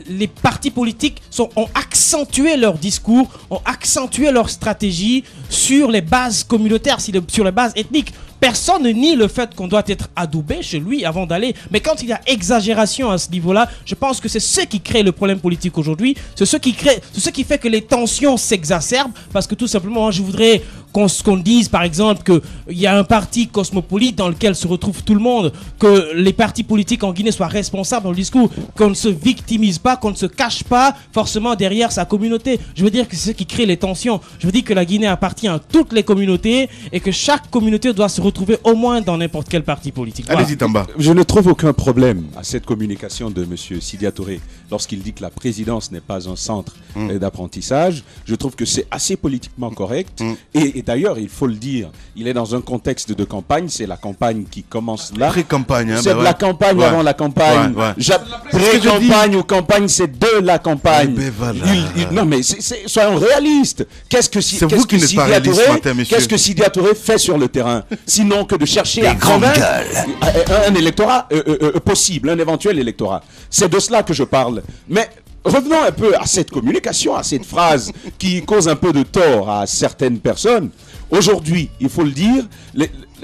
les partis politiques ont accentué leur discours, ont accentué leur stratégie sur les bases communautaires, sur les bases ethniques. Personne ne nie le fait qu'on doit être adoubé chez lui avant d'aller. Mais quand il y a exagération à ce niveau-là, je pense que c'est ce qui crée le problème politique aujourd'hui. C'est ce qui fait que les tensions s'exacerbent. Parce que tout simplement, je voudrais qu'on dise par exemple qu'il y a un parti cosmopolite dans lequel se retrouve tout le monde, que les partis politiques en Guinée soient responsables dans le discours, qu'on ne se victimise pas, qu'on ne se cache pas forcément derrière sa communauté. Je veux dire que c'est ce qui crée les tensions. Je veux dire que la Guinée appartient à toutes les communautés et que chaque communauté doit se retrouver au moins dans n'importe quel parti politique. Voilà. Allez-y, Tamba. Je ne trouve aucun problème à cette communication de M. Sidia Touré lorsqu'il dit que la présidence n'est pas un centre d'apprentissage. Je trouve que c'est assez politiquement correct. Et d'ailleurs, il faut le dire, il est dans un contexte de campagne. C'est la campagne qui commence là. Pré-campagne. C'est de la campagne avant la campagne. Pré-campagne ou campagne, c'est de la campagne. Non, mais soyons réalistes. Qu'est-ce que Sidia Touré fait sur le terrain? Sinon que de chercher à convaincre un électorat possible, un éventuel électorat. C'est de cela que je parle. Mais revenons un peu à cette communication, à cette phrase qui cause un peu de tort à certaines personnes. Aujourd'hui, il faut le dire,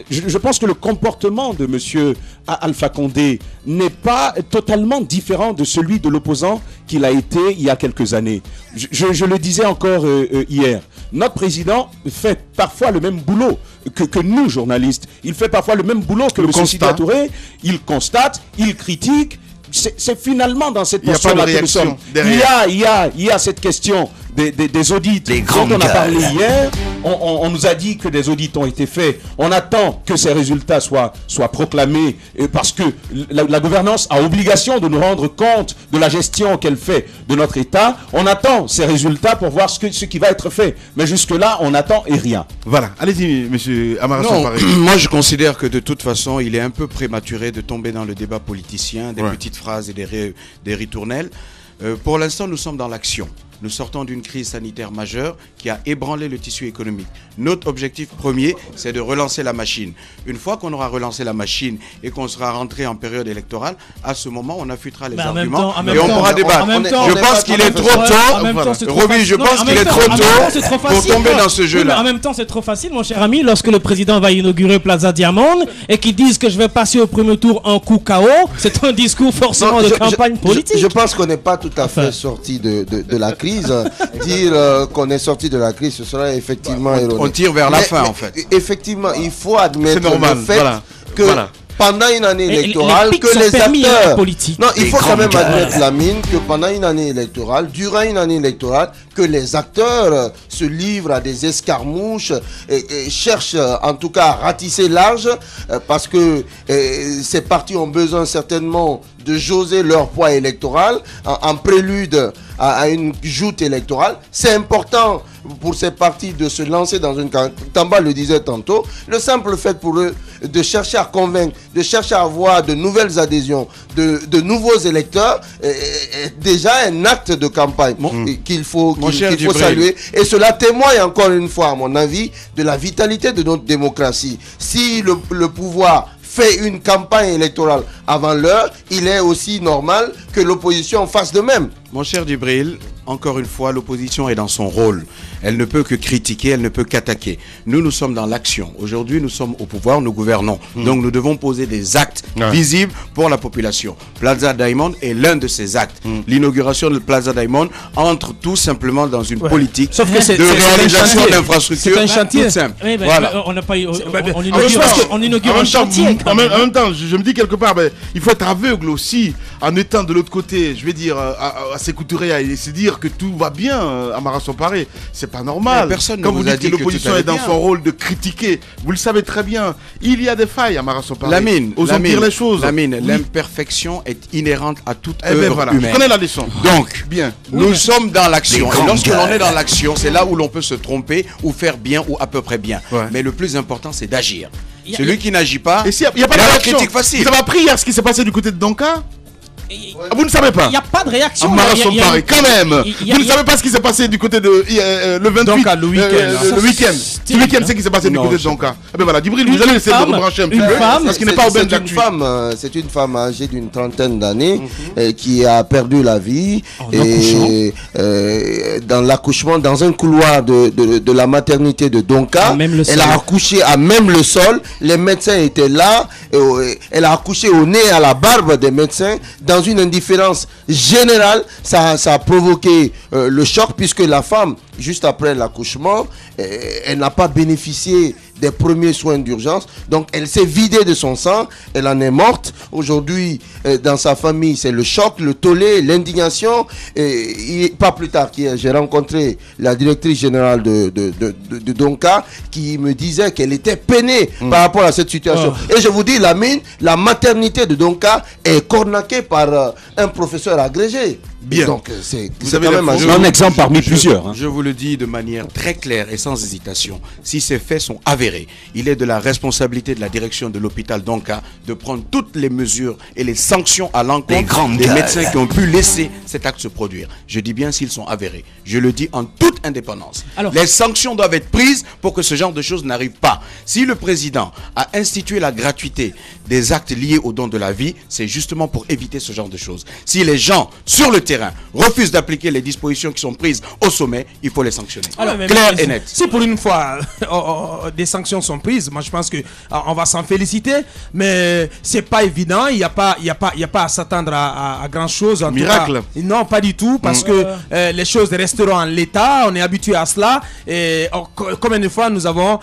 je pense que le comportement de M. Alpha Condé n'est pas totalement différent de celui de l'opposant qu'il a été il y a quelques années. Je le disais encore hier. Notre président fait parfois le même boulot que nous, journalistes. Il fait parfois le même boulot que M. Sidia Touré. Il constate, il critique. C'est finalement dans cette posture-là que nous sommes. Il y a cette question des audits dont on a parlé hier. on nous a dit que des audits ont été faits. On attend que ces résultats soient proclamés parce que la gouvernance a obligation de nous rendre compte de la gestion qu'elle fait de notre État. On attend ces résultats pour voir ce qui va être fait. Mais jusque-là, on attend et rien. Voilà. Allez-y, monsieur Amara Samparé. Moi, je considère que de toute façon, il est un peu prématuré de tomber dans le débat politicien, des petites phrases et des ritournelles. Pour l'instant, nous sommes dans l'action. Nous sortons d'une crise sanitaire majeure qui a ébranlé le tissu économique. Notre objectif premier, c'est de relancer la machine. Une fois qu'on aura relancé la machine et qu'on sera rentré en période électorale, à ce moment, on affûtera les arguments et on pourra débattre. Je pense qu'il est trop tôt. Roby, je pense qu'il est trop tôt pour tomber dans ce jeu-là. En même temps, c'est trop facile, mon cher ami, lorsque le président va inaugurer Plaza Diamond et qu'il dise que je vais passer au premier tour en coup KO, c'est un discours forcément de campagne politique. Je pense qu'on n'est pas tout à fait sorti de la crise. Dire qu'on est sorti de la crise, ce serait effectivement erroné. On tire vers la fin, en fait. Effectivement, il faut admettre le fait que pendant une année électorale, que les acteurs... Non, il faut quand même admettre, Lamine, que pendant une année électorale, durant une année électorale, que les acteurs se livrent à des escarmouches et cherchent en tout cas à ratisser large parce que ces partis ont besoin certainement de jauger leur poids électoral en prélude à une joute électorale. C'est important pour ces partis de se lancer dans une campagne. Tamba le disait tantôt, le simple fait pour eux de chercher à convaincre, de chercher à avoir de nouvelles adhésions, de nouveaux électeurs est déjà un acte de campagne qu'il faut saluer. Et cela témoigne encore une fois, à mon avis, de la vitalité de notre démocratie. Si le pouvoir fait une campagne électorale avant l'heure, il est aussi normal que l'opposition fasse de même. Mon cher Djibril, encore une fois, l'opposition est dans son rôle. Elle ne peut que critiquer, elle ne peut qu'attaquer. Nous sommes dans l'action. Aujourd'hui, nous sommes au pouvoir, nous gouvernons. Donc, nous devons poser des actes visibles pour la population. Plaza Diamond est l'un de ces actes. L'inauguration de Plaza Diamond entre tout simplement dans une politique de réalisation d'infrastructures. C'est un chantier. Tout simple. Oui, voilà. On n'a pas eu... On inaugure un chantier. En même temps, je me dis quelque part, il faut être aveugle aussi, en étant de l'autre côté, je vais dire, à s'écouter et se dire que tout va bien, Amara Samparé. C'est pas normal. Quand vous dites que l'opposition est dans son rôle de critiquer, vous le savez très bien, il y a des failles, Amara Samparé. Osons dire les choses. L'imperfection est inhérente à toute œuvre humaine. Je connais la leçon. Donc, nous sommes dans l'action. Et lorsque l'on est dans l'action, c'est là où l'on peut se tromper ou faire bien ou à peu près bien. Mais le plus important, c'est d'agir. Celui qui n'agit pas, il y a pas de critique facile. Vous avez appris hier ce qui s'est passé du côté de Donka? Vous ne savez pas? Il n'y a pas de réaction. Amara Samparé, quand même. Vous ne savez pas ce qui s'est passé du côté de le 28. Donka, le week-end. Ce week-end, c'est ce qui s'est passé du côté de Donka. Eh bien voilà, Djibril, vous allez essayer de rebrancher un petit peu. Parce qu'il n'est pas au ben d'actu. C'est une femme âgée d'une trentaine d'années qui a perdu la vie dans l'accouchement, dans un couloir de la maternité de Donka. Elle a accouché à même le sol. Les médecins étaient là. Elle a accouché au nez, à la barbe des médecins. Dans une indifférence générale, ça a provoqué le choc puisque la femme, juste après l'accouchement, elle n'a pas bénéficié des premiers soins d'urgence. Donc, elle s'est vidée de son sang. Elle en est morte. Aujourd'hui, dans sa famille, c'est le choc, le tollé, l'indignation. Et pas plus tard qu'hier, j'ai rencontré la directrice générale de Donka qui me disait qu'elle était peinée par rapport à cette situation. Et je vous dis, Lamine, la maternité de Donka est cornaquée par un professeur agrégé. Bien. Donc, c'est quand même un exemple parmi plusieurs. Je vous le dis de manière très claire et sans hésitation. Si ces faits sont avérés, il est de la responsabilité de la direction de l'hôpital Donka de prendre toutes les mesures et les sanctions à l'encontre des médecins qui ont pu laisser cet acte se produire. Je dis bien s'ils sont avérés. Je le dis en toute indépendance. Les sanctions doivent être prises pour que ce genre de choses n'arrive pas. Si le président a institué la gratuité des actes liés au don de la vie, c'est justement pour éviter ce genre de choses. Si les gens sur le terrain refusent d'appliquer les dispositions qui sont prises au sommet, il faut les sanctionner. Clair et net. Si pour une fois des sanctions sont prises, moi je pense que on va s'en féliciter, mais c'est pas évident. Il y a pas à s'attendre à grand chose. Miracle. Non, pas du tout, parce que les choses resteront en l'état. On est habitué à cela. Et combien de fois nous avons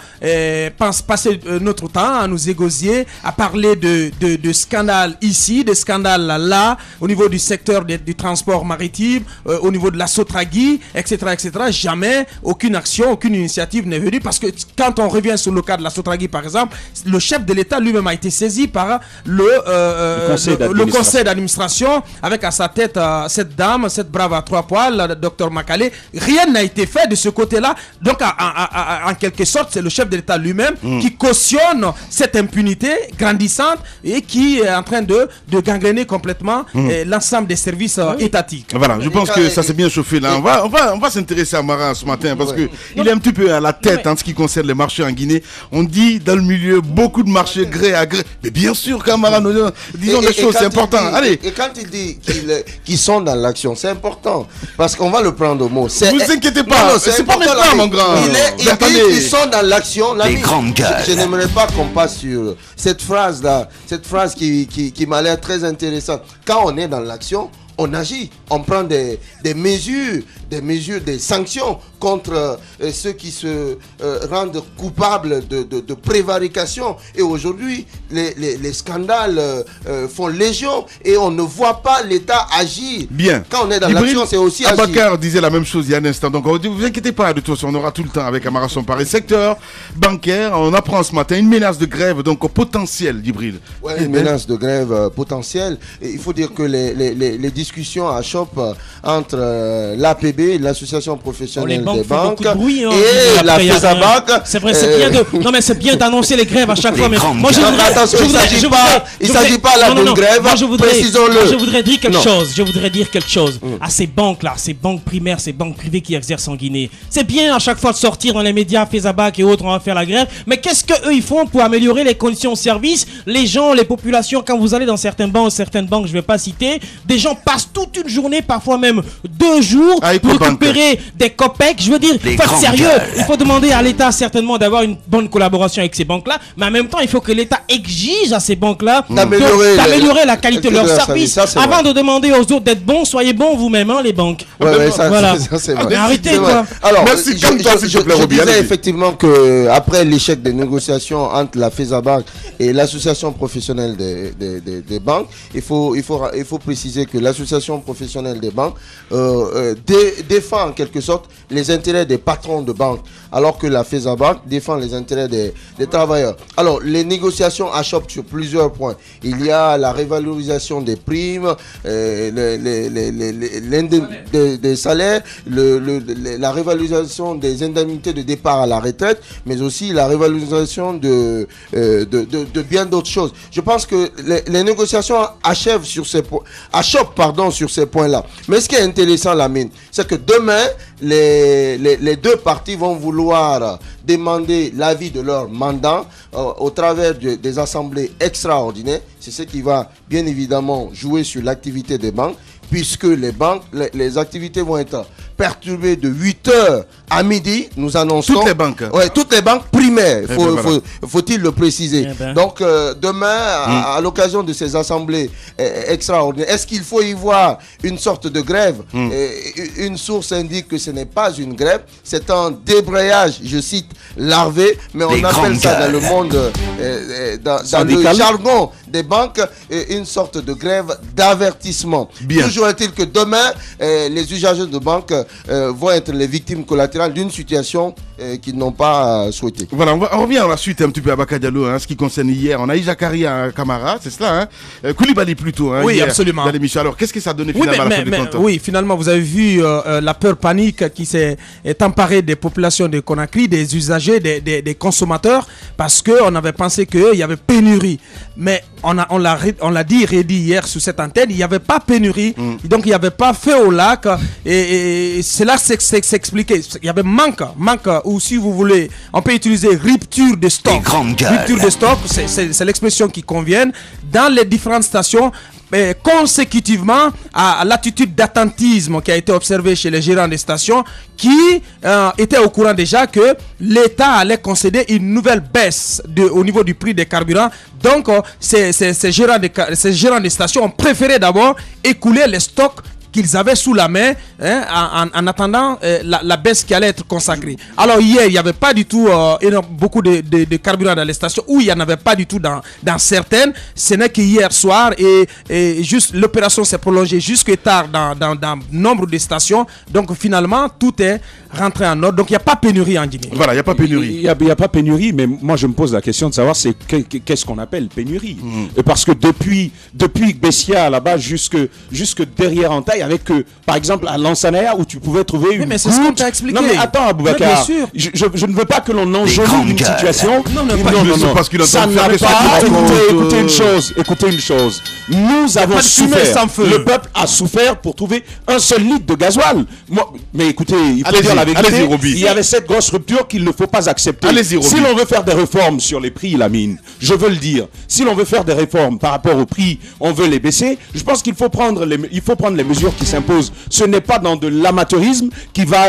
passé notre temps à nous égosier, à parler de scandales ici, de scandales là, au niveau du secteur du transport port maritime, au niveau de la Sotragui, etc., etc. Jamais aucune action, aucune initiative n'est venue, parce que quand on revient sur le cas de la Sotragui, par exemple, le chef de l'État lui-même a été saisi par le conseil d'administration, avec à sa tête cette dame, cette brave à trois poils, Dr Makale. Rien n'a été fait de ce côté-là. Donc, en quelque sorte, c'est le chef de l'État lui-même qui cautionne cette impunité grandissante et qui est en train de gangréner complètement l'ensemble des services étatiques. Voilà, je pense que ça s'est bien chauffé là. On va s'intéresser à Mara ce matin, parce que il est un petit peu à la tête en ce qui concerne les marchés en Guinée. On dit dans le milieu beaucoup de marchés gré à gré. Mais bien sûr, quand Mara nous disons les choses, c'est important. Allez. Et quand il dit qu'ils sont dans l'action, c'est important, parce qu'on va le prendre au mot. Ne vous inquiétez pas, c'est pas maintenant, mon grand. Il dit qu'ils sont dans l'action. Je n'aimerais pas qu'on passe sur cette phrase-là, cette phrase qui m'a l'air très intéressante. Quand on est dans l'action, on agit, on prend des mesures, des sanctions contre ceux qui se rendent coupables de prévarication. Et aujourd'hui, les scandales font légion et on ne voit pas l'État agir. Bien. Quand on est dans l'action, c'est aussi agir. Abakar disait la même chose il y a un instant. Donc, ne vous inquiétez pas, de toute façon, on aura tout le temps avec Amara Somparé. Secteur bancaire, on apprend ce matin une menace de grève, donc au potentiel, Djibril. Oui, une menace de grève potentielle. Et il faut dire que les discussions à CHOP entre l'APB, l'association professionnelle des banques, bruit, hein, et la FESABAC. C'est vrai, c'est bien de... Non, mais c'est bien d'annoncer les grèves à chaque fois. Mais moi, il ne s'agit pas là d'une grève. Précisons-le. Je voudrais dire quelque chose. À ces banques-là, ces banques primaires, ces banques privées qui exercent en Guinée. C'est bien à chaque fois de sortir dans les médias, FESABAC et autres, on va faire la grève. Mais qu'est-ce qu'eux ils font pour améliorer les conditions de service? Les gens, les populations, quand vous allez dans certaines banques, je ne vais pas citer, des gens passent toute une journée, parfois même 2 jours, pour récupérer des copecs. Je veux dire, il faut être sérieux. Il faut demander à l'État certainement d'avoir une bonne collaboration avec ces banques-là, mais en même temps, il faut que l'État exige à ces banques-là d'améliorer la qualité de leur service. Avant de demander aux autres d'être bons, soyez bons vous-même, hein, les banques. Voilà. Ça, mais arrêtez, quoi. Alors, je disais effectivement qu'après l'échec des négociations entre la FESABAC et l'association professionnelle des banques, il faut préciser que l'association professionnelle des banques défend en quelque sorte les intérêts des patrons de banques, alors que la FESABAC défend les intérêts des travailleurs. Alors, les négociations achoppent sur plusieurs points. Il y a la révalorisation des primes, des salaires, la révalorisation des indemnités de départ à la retraite, mais aussi la révalorisation de bien d'autres choses. Je pense que les négociations achoppent sur ces points-là. Mais ce qui est intéressant, Lamine, c'est que demain, les deux parties vont vouloir demander l'avis de leur mandant au travers des assemblées extraordinaires. C'est ce qui va bien évidemment jouer sur l'activité des banques, puisque les activités vont être perturbées de 8h à midi. Nous annonçons... Toutes les banques. Oui, toutes les banques primaires, faut-il le préciser. Donc, demain, à l'occasion de ces assemblées extraordinaires, est-ce qu'il faut y voir une sorte de grève? Une source indique que ce n'est pas une grève, c'est un débrayage, je cite, larvé, mais on appelle ça dans le monde, dans le jargon des banques, une sorte de grève d'avertissement. Toujours est-il que demain, les usagers de banque vont être les victimes collatérales d'une situation qu'ils n'ont pas souhaité. Voilà, on revient à la suite un petit peu à Bakadialo, ce qui concerne hier. On a eu Zakaria Kamara, c'est cela, Koulibaly plutôt. Oui, hier, absolument. Dans l'émission. Alors, qu'est-ce que ça a donné finalement à la fin du compte? Oui, finalement, vous avez vu la peur panique qui s'est emparée des populations de Conakry, des usagers, des consommateurs, parce qu'on avait pensé qu'il y avait pénurie. Mais on l'a dit, redit hier sur cette antenne, il n'y avait pas pénurie, donc il n'y avait pas feu au lac, et cela s'expliquait. Il y avait manque, ou si vous voulez, on peut utiliser rupture de stock. Rupture de stock, c'est l'expression qui convient dans les différentes stations. Consécutivement à l'attitude d'attentisme qui a été observée chez les gérants des stations, qui étaient au courant déjà que l'État allait concéder une nouvelle baisse au niveau du prix des carburants. Donc ces gérants des stations ont préféré d'abord écouler les stocks qu'ils avaient sous la main, en attendant la baisse qui allait être consacrée. Alors hier, il n'y avait pas du tout beaucoup de carburant dans les stations, ou il n'y en avait pas du tout dans certaines. Ce n'est que hier soir, et juste l'opération s'est prolongée jusque tard dans nombre de stations. Donc finalement, tout est rentré en ordre. Donc il n'y a pas pénurie en Guinée. Voilà, il n'y a pas pénurie. Il n'y a pas pénurie, mais moi je me pose la question de savoir qu'est-ce qu'on appelle pénurie. Parce que depuis Bessia là-bas jusque derrière Antaï, avec par exemple à Lansanaya où tu pouvais trouver une. Mais c'est ce qu'on t'a expliqué. Non mais attends, Aboubacar, je ne veux pas que l'on enjolive une situation. Non, parce qu'il ça n'arrive pas. Écoutez une chose. Nous avons souffert. Le peuple a souffert pour trouver un seul litre de gasoil. Mais écoutez, il faut dire la vérité. Il y avait cette grosse rupture qu'il ne faut pas accepter. Si l'on veut faire des réformes sur les prix, Lamine, je veux le dire. Si l'on veut faire des réformes par rapport aux prix, on veut les baisser. Je pense qu'il faut prendre les mesures qui s'imposent. Ce n'est pas dans de l'amateurisme qui va.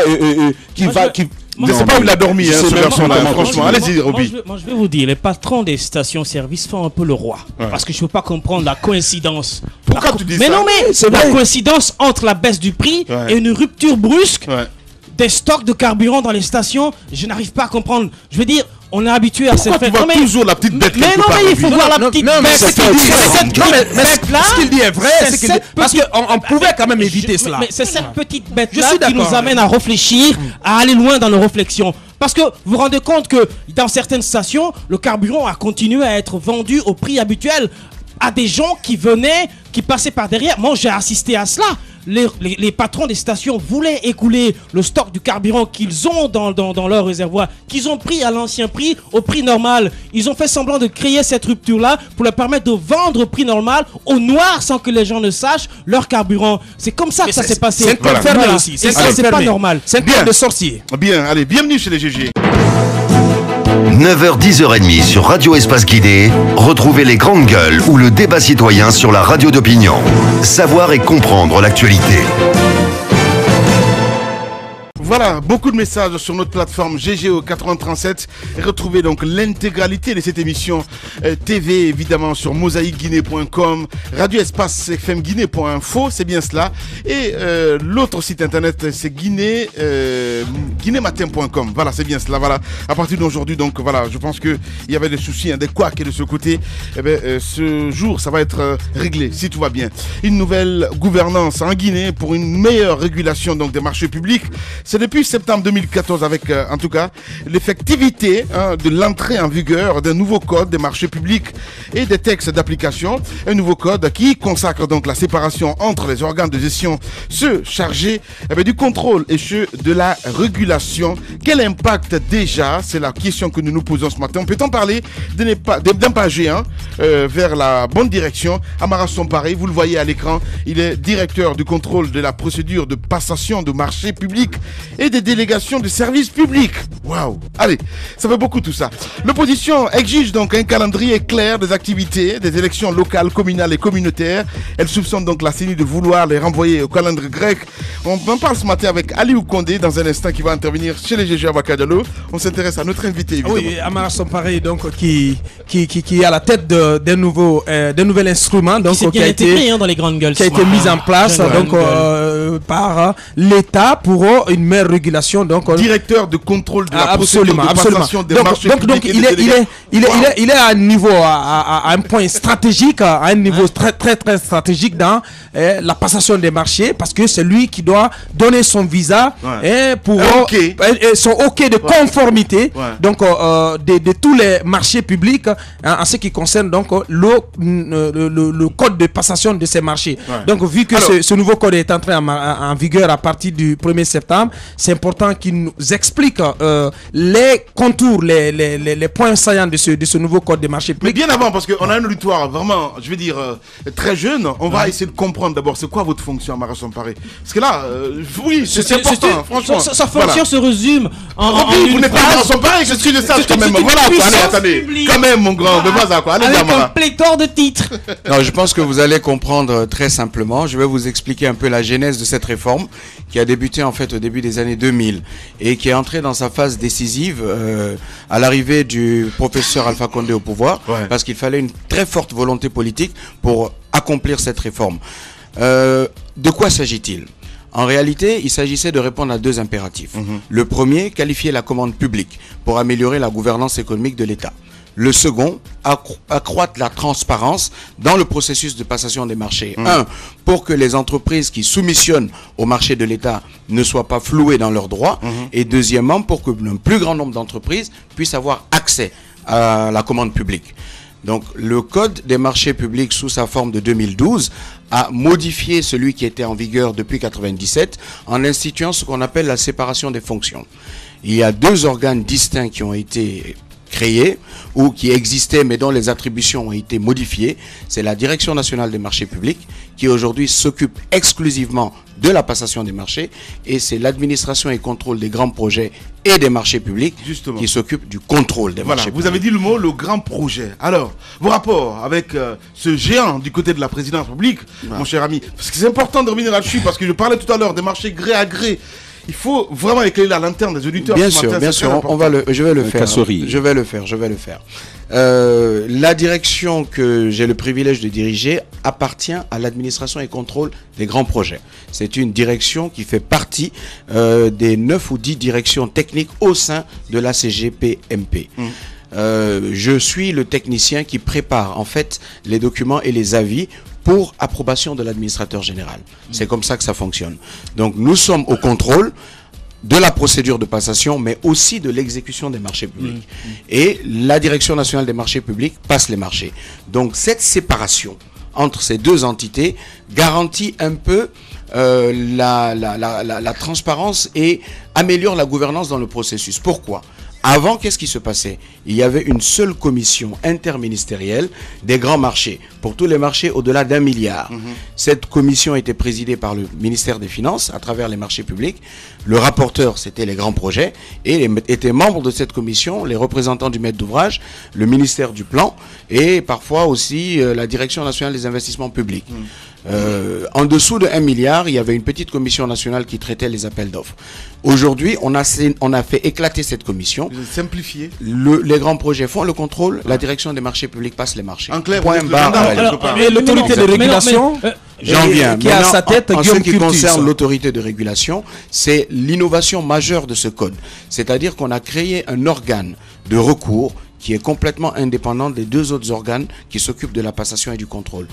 C'est pas où il a dormi, ce garçon-là, franchement. Allez-y, Roby. Moi, je vais vous dire, les patrons des stations-service font un peu le roi. Parce que je ne peux pas comprendre la coïncidence. Pourquoi tu dis ça? Mais non, mais c'est la coïncidence entre la baisse du prix et une rupture brusque des stocks de carburant dans les stations. Je n'arrive pas à comprendre. Je veux dire, on est habitué à cette fête. Tu vois toujours la petite bête. Mais non, mais il faut voir la petite bête. Ce qu'il dit est vrai. Parce qu'on pouvait quand même éviter cela. Mais c'est cette petite bête-là qui nous amène à réfléchir, à aller loin dans nos réflexions. Parce que vous vous rendez compte que dans certaines stations, le carburant a continué à être vendu au prix habituel à des gens qui passaient par derrière. Moi, j'ai assisté à cela. Les patrons des stations voulaient écouler le stock du carburant qu'ils ont dans leur réservoir, qu'ils ont pris à l'ancien prix, au prix normal. Ils ont fait semblant de créer cette rupture-là pour leur permettre de vendre au prix normal, au noir, sans que les gens ne sachent leur carburant. C'est comme ça que ça s'est passé. C'est un fermé aussi. C'est pas normal. C'est un club de sorciers. Bien, allez, bienvenue chez les GG. 9h, 10h30 sur Radio Espace Guidé, retrouvez les grandes gueules ou le débat citoyen sur la radio d'opinion. Savoir et comprendre l'actualité. Voilà, beaucoup de messages sur notre plateforme GGO 8037. Retrouvez donc l'intégralité de cette émission TV, évidemment, sur mosaïqueguinée.com, Radio Espace FM Guinée.info, c'est bien cela. Et l'autre site internet, c'est guinématin.com. Voilà, c'est bien cela. Voilà, à partir d'aujourd'hui, donc voilà, je pense qu'il y avait des soucis, des couacs de ce côté. Eh bien, ce jour, ça va être réglé, si tout va bien. Une nouvelle gouvernance en Guinée pour une meilleure régulation donc des marchés publics. C'est depuis septembre 2014 avec, en tout cas, l'effectivité de l'entrée en vigueur d'un nouveau code des marchés publics et des textes d'application. Un nouveau code qui consacre donc la séparation entre les organes de gestion, ceux chargés du contrôle et ceux de la régulation. Quel impact déjà? C'est la question que nous nous posons ce matin. Peut-on parler d'un pas géant vers la bonne direction? Amara Somparé, vous le voyez à l'écran, il est directeur du contrôle de la procédure de passation de marchés publics et des délégations de services publics. Waouh! Allez, ça fait beaucoup tout ça. L'opposition exige donc un calendrier clair des activités des élections locales, communales et communautaires. Elle soupçonne donc la CENI de vouloir les renvoyer au calendrier grec. On en parle ce matin avec Aliou Condé dans un instant qui va intervenir chez les GG à Bakadalo. On s'intéresse à notre invité évidemment. Oui, Amara Somparé donc qui est à la tête d'un nouvel instrument donc qui a été intégré dans les grandes gueules. Qui a été mis en place donc par l'État pour une meilleure régulation donc directeur de contrôle de la procédure de passation des marchés publics. Donc il est à un niveau à un point stratégique, à un niveau très très très stratégique dans la passation des marchés, parce que c'est lui qui doit donner son visa pour son OK de conformité donc de tous les marchés publics en ce qui concerne donc le code de passation de ces marchés. Donc vu que ce nouveau code est entré en vigueur à partir du 1er septembre, c'est important qu'il nous explique les contours, les points saillants de ce nouveau code des marchés publics. Mais bien avant, parce qu'on a un auditoire vraiment, je veux dire, très jeune, on va essayer de comprendre d'abord c'est quoi votre fonction à Amara Somparé. Parce que là, oui, c'est important, franchement. Sa fonction se résume en vous n'êtes pas Amara Somparé, je suis le sage quand même. Voilà, attendez, quand même mon grand, on ne veut pas ça quoi. Allez, avec un pléthore de titres. Non, je pense que vous allez comprendre très simplement. Je vais vous expliquer un peu la genèse de cette réforme qui a débuté en fait au début des années 2000 et qui est entrée dans sa phase décisive à l'arrivée du professeur Alpha Condé au pouvoir, parce qu'il fallait une très forte volonté politique pour accomplir cette réforme. De quoi s'agit-il? En réalité, il s'agissait de répondre à deux impératifs. Le premier, qualifier la commande publique pour améliorer la gouvernance économique de l'État. Le second, accroître la transparence dans le processus de passation des marchés. Un, pour que les entreprises qui soumissionnent au marché de l'État ne soient pas flouées dans leurs droits. Et deuxièmement, pour que un plus grand nombre d'entreprises puissent avoir accès à la commande publique. Donc, le Code des marchés publics, sous sa forme de 2012, a modifié celui qui était en vigueur depuis 1997 en instituant ce qu'on appelle la séparation des fonctions. Il y a deux organes distincts qui ont été créés ou qui existaient mais dont les attributions ont été modifiées. C'est la Direction nationale des marchés publics qui aujourd'hui s'occupe exclusivement de la passation des marchés, et c'est l'administration et contrôle des grands projets et des marchés publics qui s'occupe du contrôle des marchés publics. Vous avez dit le mot, le grand projet. Alors, vos rapports avec ce géant du côté de la présidence publique, mon cher ami, parce que c'est important de revenir là-dessus, parce que je parlais tout à l'heure des marchés gré à gré. Il faut vraiment éclairer la lanterne des auditeurs. Bien sûr, je vais le faire. Je vais le faire. La direction que j'ai le privilège de diriger appartient à l'administration et contrôle des grands projets. C'est une direction qui fait partie des 9 ou 10 directions techniques au sein de la CGPMP. Je suis le technicien qui prépare en fait les documents et les avis pour approbation de l'administrateur général. C'est comme ça que ça fonctionne. Donc nous sommes au contrôle de la procédure de passation, mais aussi de l'exécution des marchés publics. Et la Direction nationale des marchés publics passe les marchés. Donc cette séparation entre ces deux entités garantit un peu la transparence et améliore la gouvernance dans le processus. Pourquoi ? Avant, qu'est-ce qui se passait? Il y avait une seule commission interministérielle des grands marchés, pour tous les marchés au-delà d'1 milliard. Cette commission était présidée par le ministère des Finances, à travers les marchés publics. Le rapporteur, c'était les grands projets, et étaient membres de cette commission les représentants du maître d'ouvrage, le ministère du Plan, et parfois aussi la Direction nationale des investissements publics. En dessous de 1 milliard, il y avait une petite commission nationale qui traitait les appels d'offres. Aujourd'hui, on a fait éclater cette commission. Vous avez simplifié. Les grands projets font le contrôle, la direction des marchés publics passe les marchés. En clair, point barre. Et l'autorité de régulation, j'en viens. qui a à sa tête en ce Guillaume qui Curtis. concerne l'autorité de régulation, c'est l'innovation majeure de ce code. C'est-à-dire qu'on a créé un organe de recours qui est complètement indépendant des deux autres organes qui s'occupent de la passation et du contrôle.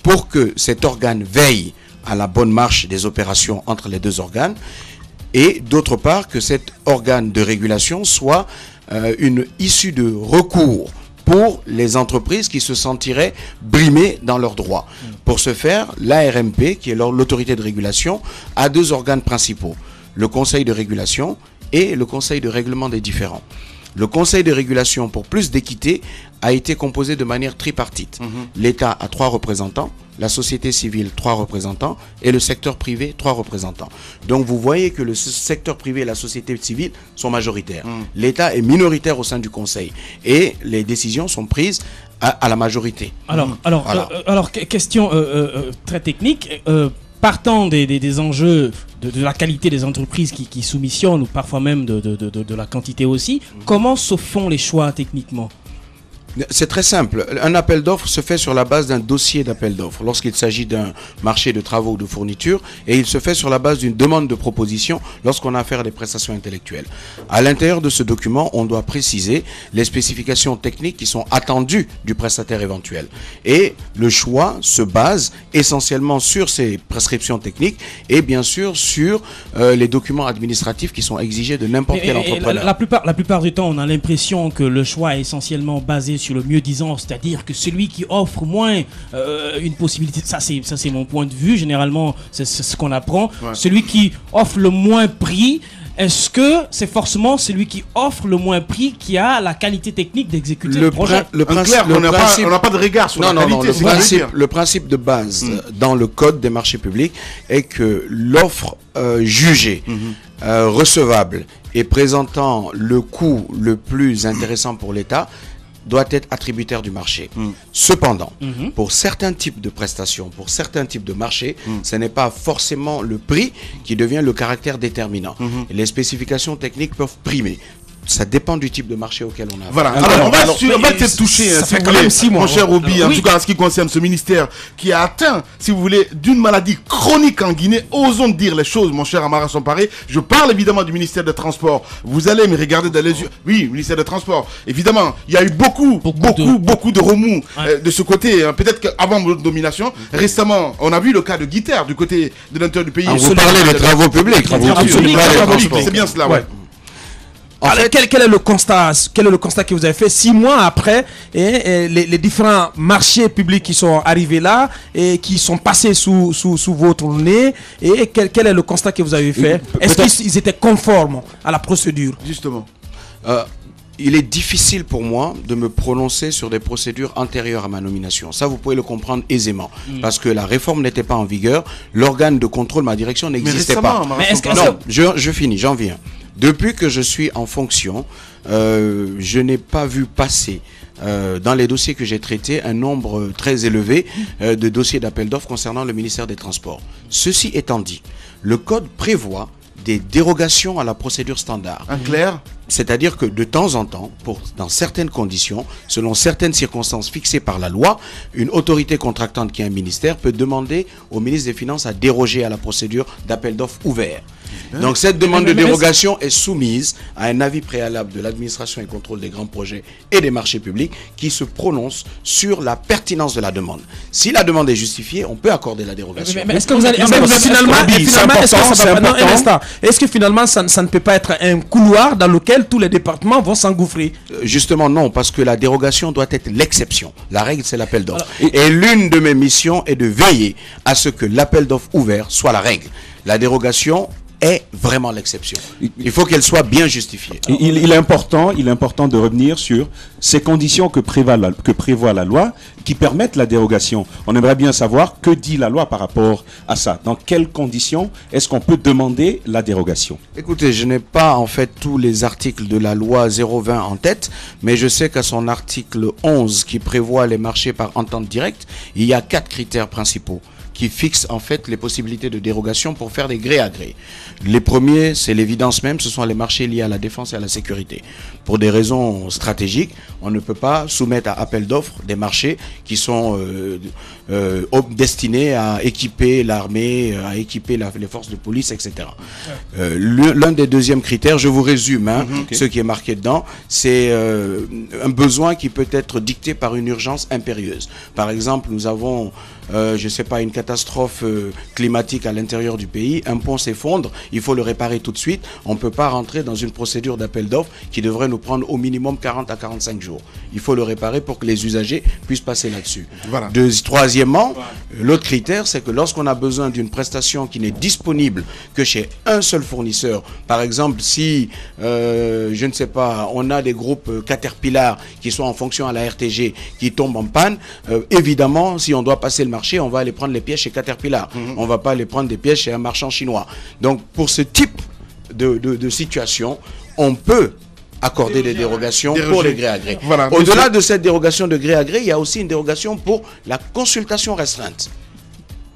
Pour que cet organe veille à la bonne marche des opérations entre les deux organes, et d'autre part que cet organe de régulation soit une issue de recours pour les entreprises qui se sentiraient brimées dans leurs droits. Pour ce faire, l'ARMP, qui est l'autorité de régulation, a deux organes principaux, le Conseil de régulation et le Conseil de règlement des différends. Le Conseil de régulation, pour plus d'équité, a été composé de manière tripartite. L'État a 3 représentants, la société civile 3 représentants et le secteur privé 3 représentants. Donc vous voyez que le secteur privé et la société civile sont majoritaires. L'État est minoritaire au sein du Conseil et les décisions sont prises à la majorité. Alors question très technique. Partant des enjeux de la qualité des entreprises qui soumissionnent, ou parfois même de la quantité aussi, comment se font les choix techniquement ? C'est très simple. Un appel d'offres se fait sur la base d'un dossier d'appel d'offres lorsqu'il s'agit d'un marché de travaux ou de fournitures, et il se fait sur la base d'une demande de proposition lorsqu'on a affaire à des prestations intellectuelles. À l'intérieur de ce document, on doit préciser les spécifications techniques qui sont attendues du prestataire éventuel. Et le choix se base essentiellement sur ces prescriptions techniques et bien sûr sur les documents administratifs qui sont exigés de n'importe quel entrepreneur. La plupart du temps, on a l'impression que le choix est essentiellement basé sur le mieux-disant, c'est-à-dire que celui qui offre moins une possibilité, ça c'est mon point de vue, généralement c'est ce qu'on apprend, celui qui offre le moins prix, est-ce que c'est forcément celui qui offre le moins prix qui a la qualité technique d'exécuter le projet? On n'a pas de regard sur la qualité. Le principe de base dans le code des marchés publics est que l'offre jugée, recevable et présentant le coût le plus intéressant pour l'État doit être attributaire du marché. Cependant, pour certains types de prestations, pour certains types de marchés, ce n'est pas forcément le prix qui devient le caractère déterminant. Les spécifications techniques peuvent primer. ça dépend du type de marché auquel on a. Voilà. Alors, on va peut-être toucher, si vous voulez, mon cher Roby, en tout cas en ce qui concerne ce ministère qui a atteint, si vous voulez, d'une maladie chronique en Guinée. Osons dire les choses, mon cher Amara Somparé. Je parle évidemment du ministère des Transports. Vous allez me regarder dans les yeux. Oui, ministère des Transports. Évidemment, il y a eu beaucoup de remous de ce côté. Peut-être qu'avant notre domination, récemment, on a vu le cas de Guitare du côté de l'intérieur du pays. Vous parlez des travaux publics. C'est bien cela, ouais. En fait, quel est le constat que vous avez fait 6 mois après les différents marchés publics qui sont arrivés là et qui sont passés sous votre nez, et quel est le constat que vous avez fait? Est-ce qu'ils étaient conformes à la procédure? Justement. Il est difficile pour moi de me prononcer sur des procédures antérieures à ma nomination. Ça, vous pouvez le comprendre aisément. Parce que la réforme n'était pas en vigueur. L'organe de contrôle, ma direction, n'existait pas. Non, je finis, j'en viens. Depuis que je suis en fonction, je n'ai pas vu passer dans les dossiers que j'ai traités un nombre très élevé de dossiers d'appel d'offres concernant le ministère des Transports. Ceci étant dit, le code prévoit des dérogations à la procédure standard. En clair ? C'est-à-dire que de temps en temps, dans certaines conditions, selon certaines circonstances fixées par la loi, une autorité contractante qui est un ministère peut demander au ministre des Finances à déroger à la procédure d'appel d'offres ouvert. Donc cette demande de dérogation est soumise à un avis préalable de l'administration et contrôle des grands projets et des marchés publics qui se prononce sur la pertinence de la demande. Si la demande est justifiée, on peut accorder la dérogation. Mais est-ce que vous allez est-ce que finalement ça ne peut pas être un couloir dans lequel tous les départements vont s'engouffrer? Justement non, parce que la dérogation doit être l'exception. La règle, c'est l'appel d'offres. Et l'une de mes missions est de veiller à ce que l'appel d'offres ouvert soit la règle. La dérogation est vraiment l'exception. Il faut qu'elle soit bien justifiée. Il est important de revenir sur ces conditions que prévoit la loi qui permettent la dérogation. On aimerait bien savoir que dit la loi par rapport à ça. Dans quelles conditions est-ce qu'on peut demander la dérogation? Écoutez, je n'ai pas en fait tous les articles de la loi 020 en tête, mais je sais qu'à son article 11 qui prévoit les marchés par entente directe, il y a 4 critères principaux qui fixent en fait les possibilités de dérogation pour faire des gré à gré. Les premiers, c'est l'évidence même, ce sont les marchés liés à la défense et à la sécurité. Pour des raisons stratégiques, on ne peut pas soumettre à appel d'offres des marchés qui sont destinés à équiper l'armée, à équiper les forces de police, etc. L'un des deuxièmes critères, je vous résume, ce qui est marqué dedans, c'est un besoin qui peut être dicté par une urgence impérieuse. Par exemple, nous avons je ne sais pas, une catastrophe climatique à l'intérieur du pays, un pont s'effondre, il faut le réparer tout de suite. On ne peut pas rentrer dans une procédure d'appel d'offres qui devrait nous prendre au minimum 40 à 45 jours. Il faut le réparer pour que les usagers puissent passer là-dessus. Voilà. Troisièmement, l'autre critère, c'est que lorsqu'on a besoin d'une prestation qui n'est disponible que chez un seul fournisseur, par exemple, si, je ne sais pas, on a des groupes Caterpillar qui sont en fonction à la RTG, qui tombent en panne, évidemment, si on doit passer le marché, on va aller prendre les pièces chez Caterpillar. On ne va pas aller prendre des pièces chez un marchand chinois. Donc, pour ce type de situation, on peut accorder des dérogations pour les gré à gré. Voilà, au-delà de cette dérogation de gré à gré, il y a aussi une dérogation pour la consultation restreinte,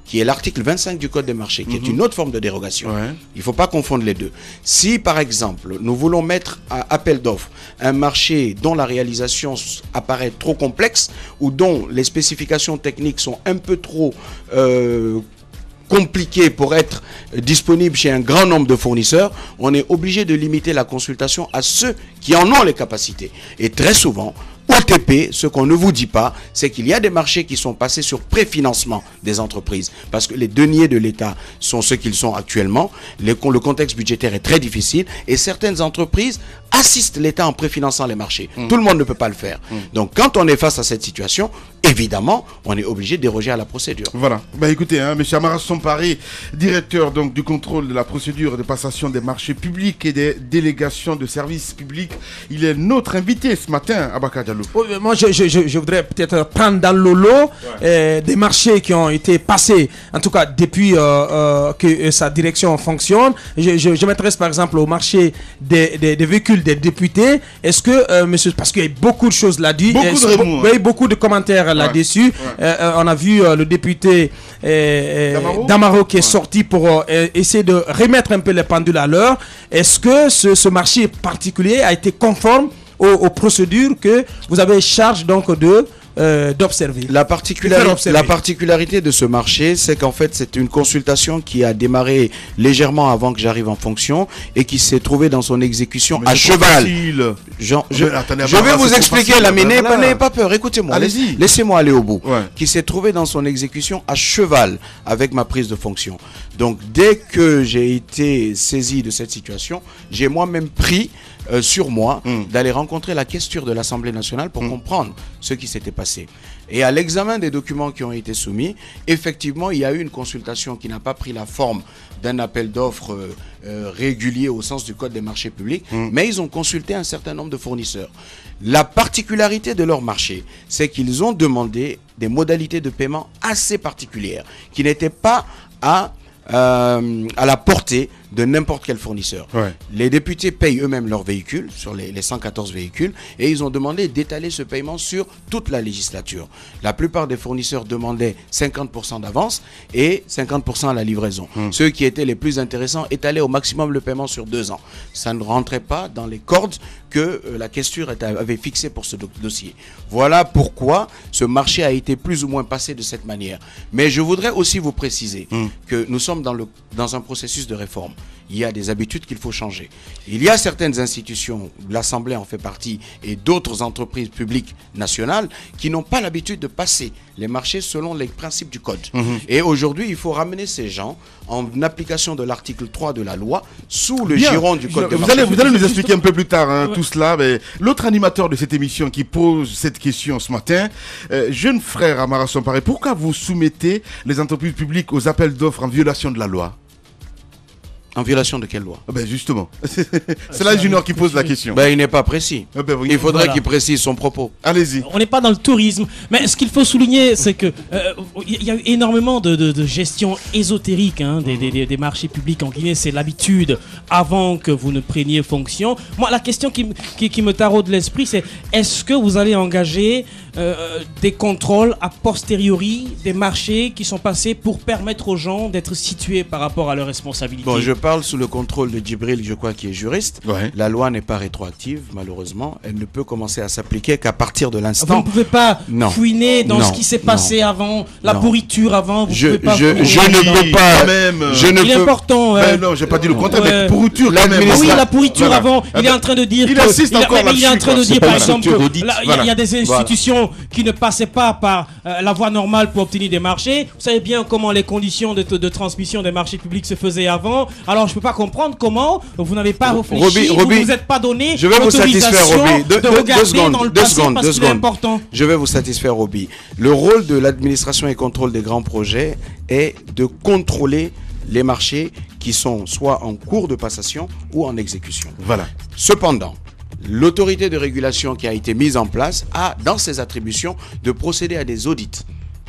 qui est l'article 25 du Code des marchés, qui est une autre forme de dérogation. Il ne faut pas confondre les deux. Si, par exemple, nous voulons mettre à appel d'offres un marché dont la réalisation apparaît trop complexe ou dont les spécifications techniques sont un peu trop compliquées pour être disponibles chez un grand nombre de fournisseurs, on est obligé de limiter la consultation à ceux qui en ont les capacités. Et très souvent, OTP, ce qu'on ne vous dit pas, c'est qu'il y a des marchés qui sont passés sur préfinancement des entreprises. Parce que les deniers de l'État sont ce qu'ils sont actuellement. Le contexte budgétaire est très difficile. Et certaines entreprises assistent l'État en préfinançant les marchés. Tout le monde ne peut pas le faire. Donc quand on est face à cette situation, évidemment, on est obligé de déroger à la procédure. Voilà. Bah écoutez, M. Amara Somparé, directeur donc, du contrôle de la procédure de passation des marchés publics et des délégations de services publics, il est notre invité ce matin à Baka Diallo. Moi, je voudrais peut-être prendre dans le lot des marchés qui ont été passés, en tout cas depuis que sa direction fonctionne. Je m'intéresse par exemple au marché des véhicules formule des députés. Est-ce que, monsieur, parce qu'il y a beaucoup de choses là-dessus, beaucoup de commentaires là-dessus. On a vu le député Damaro qui est sorti pour essayer de remettre un peu les pendules à l'heure. Est-ce que ce marché particulier a été conforme aux procédures que vous avez charge donc d'observer? La particularité de ce marché, c'est qu'en fait, c'est une consultation qui a démarré légèrement avant que j'arrive en fonction et qui s'est trouvée dans son exécution à cheval. Je vais vous expliquer, là, mais n'ayez pas peur, écoutez-moi. Allez-y. Laissez-moi aller au bout. Ouais. Qui s'est trouvée dans son exécution à cheval avec ma prise de fonction. Donc, dès que j'ai été saisi de cette situation, j'ai moi-même pris sur moi d'aller rencontrer la questure de l'Assemblée nationale pour comprendre ce qui s'était passé. Et à l'examen des documents qui ont été soumis, effectivement, il y a eu une consultation qui n'a pas pris la forme d'un appel d'offres régulier au sens du Code des marchés publics, mais ils ont consulté un certain nombre de fournisseurs. La particularité de leur marché, c'est qu'ils ont demandé des modalités de paiement assez particulières, qui n'étaient pas à la portée de n'importe quel fournisseur. Ouais. Les députés payent eux-mêmes leurs véhicules, sur les 114 véhicules, et ils ont demandé d'étaler ce paiement sur toute la législature. La plupart des fournisseurs demandaient 50% d'avance et 50% à la livraison. Ceux qui étaient les plus intéressants étalaient au maximum le paiement sur 2 ans. Ça ne rentrait pas dans les cordes que la questure avait fixées pour ce dossier. Voilà pourquoi ce marché a été plus ou moins passé de cette manière. Mais je voudrais aussi vous préciser que nous sommes dans un processus de réforme. Il y a des habitudes qu'il faut changer. Il y a certaines institutions, l'Assemblée en fait partie, et d'autres entreprises publiques nationales qui n'ont pas l'habitude de passer les marchés selon les principes du Code. Et aujourd'hui, il faut ramener ces gens en application de l'article 3 de la loi sous le giron du Code des marchés. Vous allez nous expliquer un peu plus tard tout cela. Mais l'autre animateur de cette émission qui pose cette question ce matin, jeune frère Amara Somparé, pourquoi vous soumettez les entreprises publiques aux appels d'offres en violation de la loi? En violation de quelle loi? Ben justement, c'est là Junior qui pose la question. Ben il n'est pas précis. Il faudrait qu'il précise son propos. Allez-y. On n'est pas dans le tourisme, mais ce qu'il faut souligner, c'est que il y a eu énormément de gestion ésotérique des marchés publics en Guinée. C'est l'habitude avant que vous ne preniez fonction. Moi, la question qui me taraude l'esprit, c'est est-ce que vous allez engager des contrôles a posteriori des marchés qui sont passés pour permettre aux gens d'être situés par rapport à leurs responsabilités? Bon, je parle sous le contrôle de Djibril, je crois, qui est juriste. Ouais. La loi n'est pas rétroactive, malheureusement. Elle ne peut commencer à s'appliquer qu'à partir de l'instant. Vous ne pouvez pas fouiner dans ce qui s'est passé avant, la pourriture avant. Je ne peux pas. Il est important. Non, j'ai pas dit le contraire, mais pourriture quand même. Oui, la pourriture avant. Il est en train de dire. Il insiste encore là-dessus. Il est en train de dire, par exemple, il y a des institutions qui ne passaient pas par la voie normale pour obtenir des marchés. Vous savez bien comment les conditions de transmission des marchés publics se faisaient avant. Alors je ne peux pas comprendre comment vous n'avez pas réfléchi, vous ne vous êtes pas donné l'autorisation de regarder dans le passé parce qu'il est important. Je vais vous satisfaire, Roby. Le rôle de l'administration et contrôle des grands projets est de contrôler les marchés qui sont soit en cours de passation ou en exécution. Voilà. Cependant, l'autorité de régulation qui a été mise en place a dans ses attributions de procéder à des audits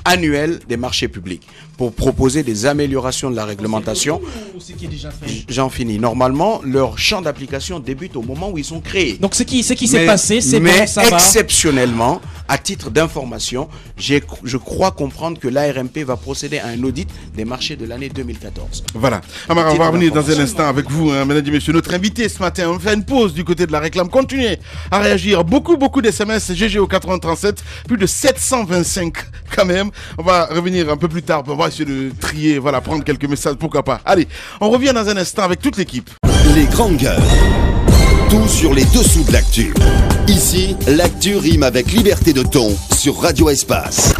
annuels des marchés publics pour proposer des améliorations de la réglementation. J'en finis. Normalement, leur champ d'application débute au moment où ils sont créés. Donc ce qui s'est passé, c'est bon, ça va. Exceptionnellement, à titre d'information, je crois comprendre que l'ARMP va procéder à un audit des marchés de l'année 2014. Voilà. Amara, on va revenir dans un instant avec vous, mesdames et messieurs. Notre invité ce matin, on fait une pause du côté de la réclame. Continuez à réagir. Beaucoup d'SMS GGO 8037, plus de 725 quand même. On va revenir un peu plus tard. On va essayer de trier, voilà, prendre quelques messages, pourquoi pas. Allez, on revient dans un instant avec toute l'équipe. Les grandes gueules. Tout sur les dessous de l'actu. Ici, l'actu rime avec liberté de ton sur Radio Espace.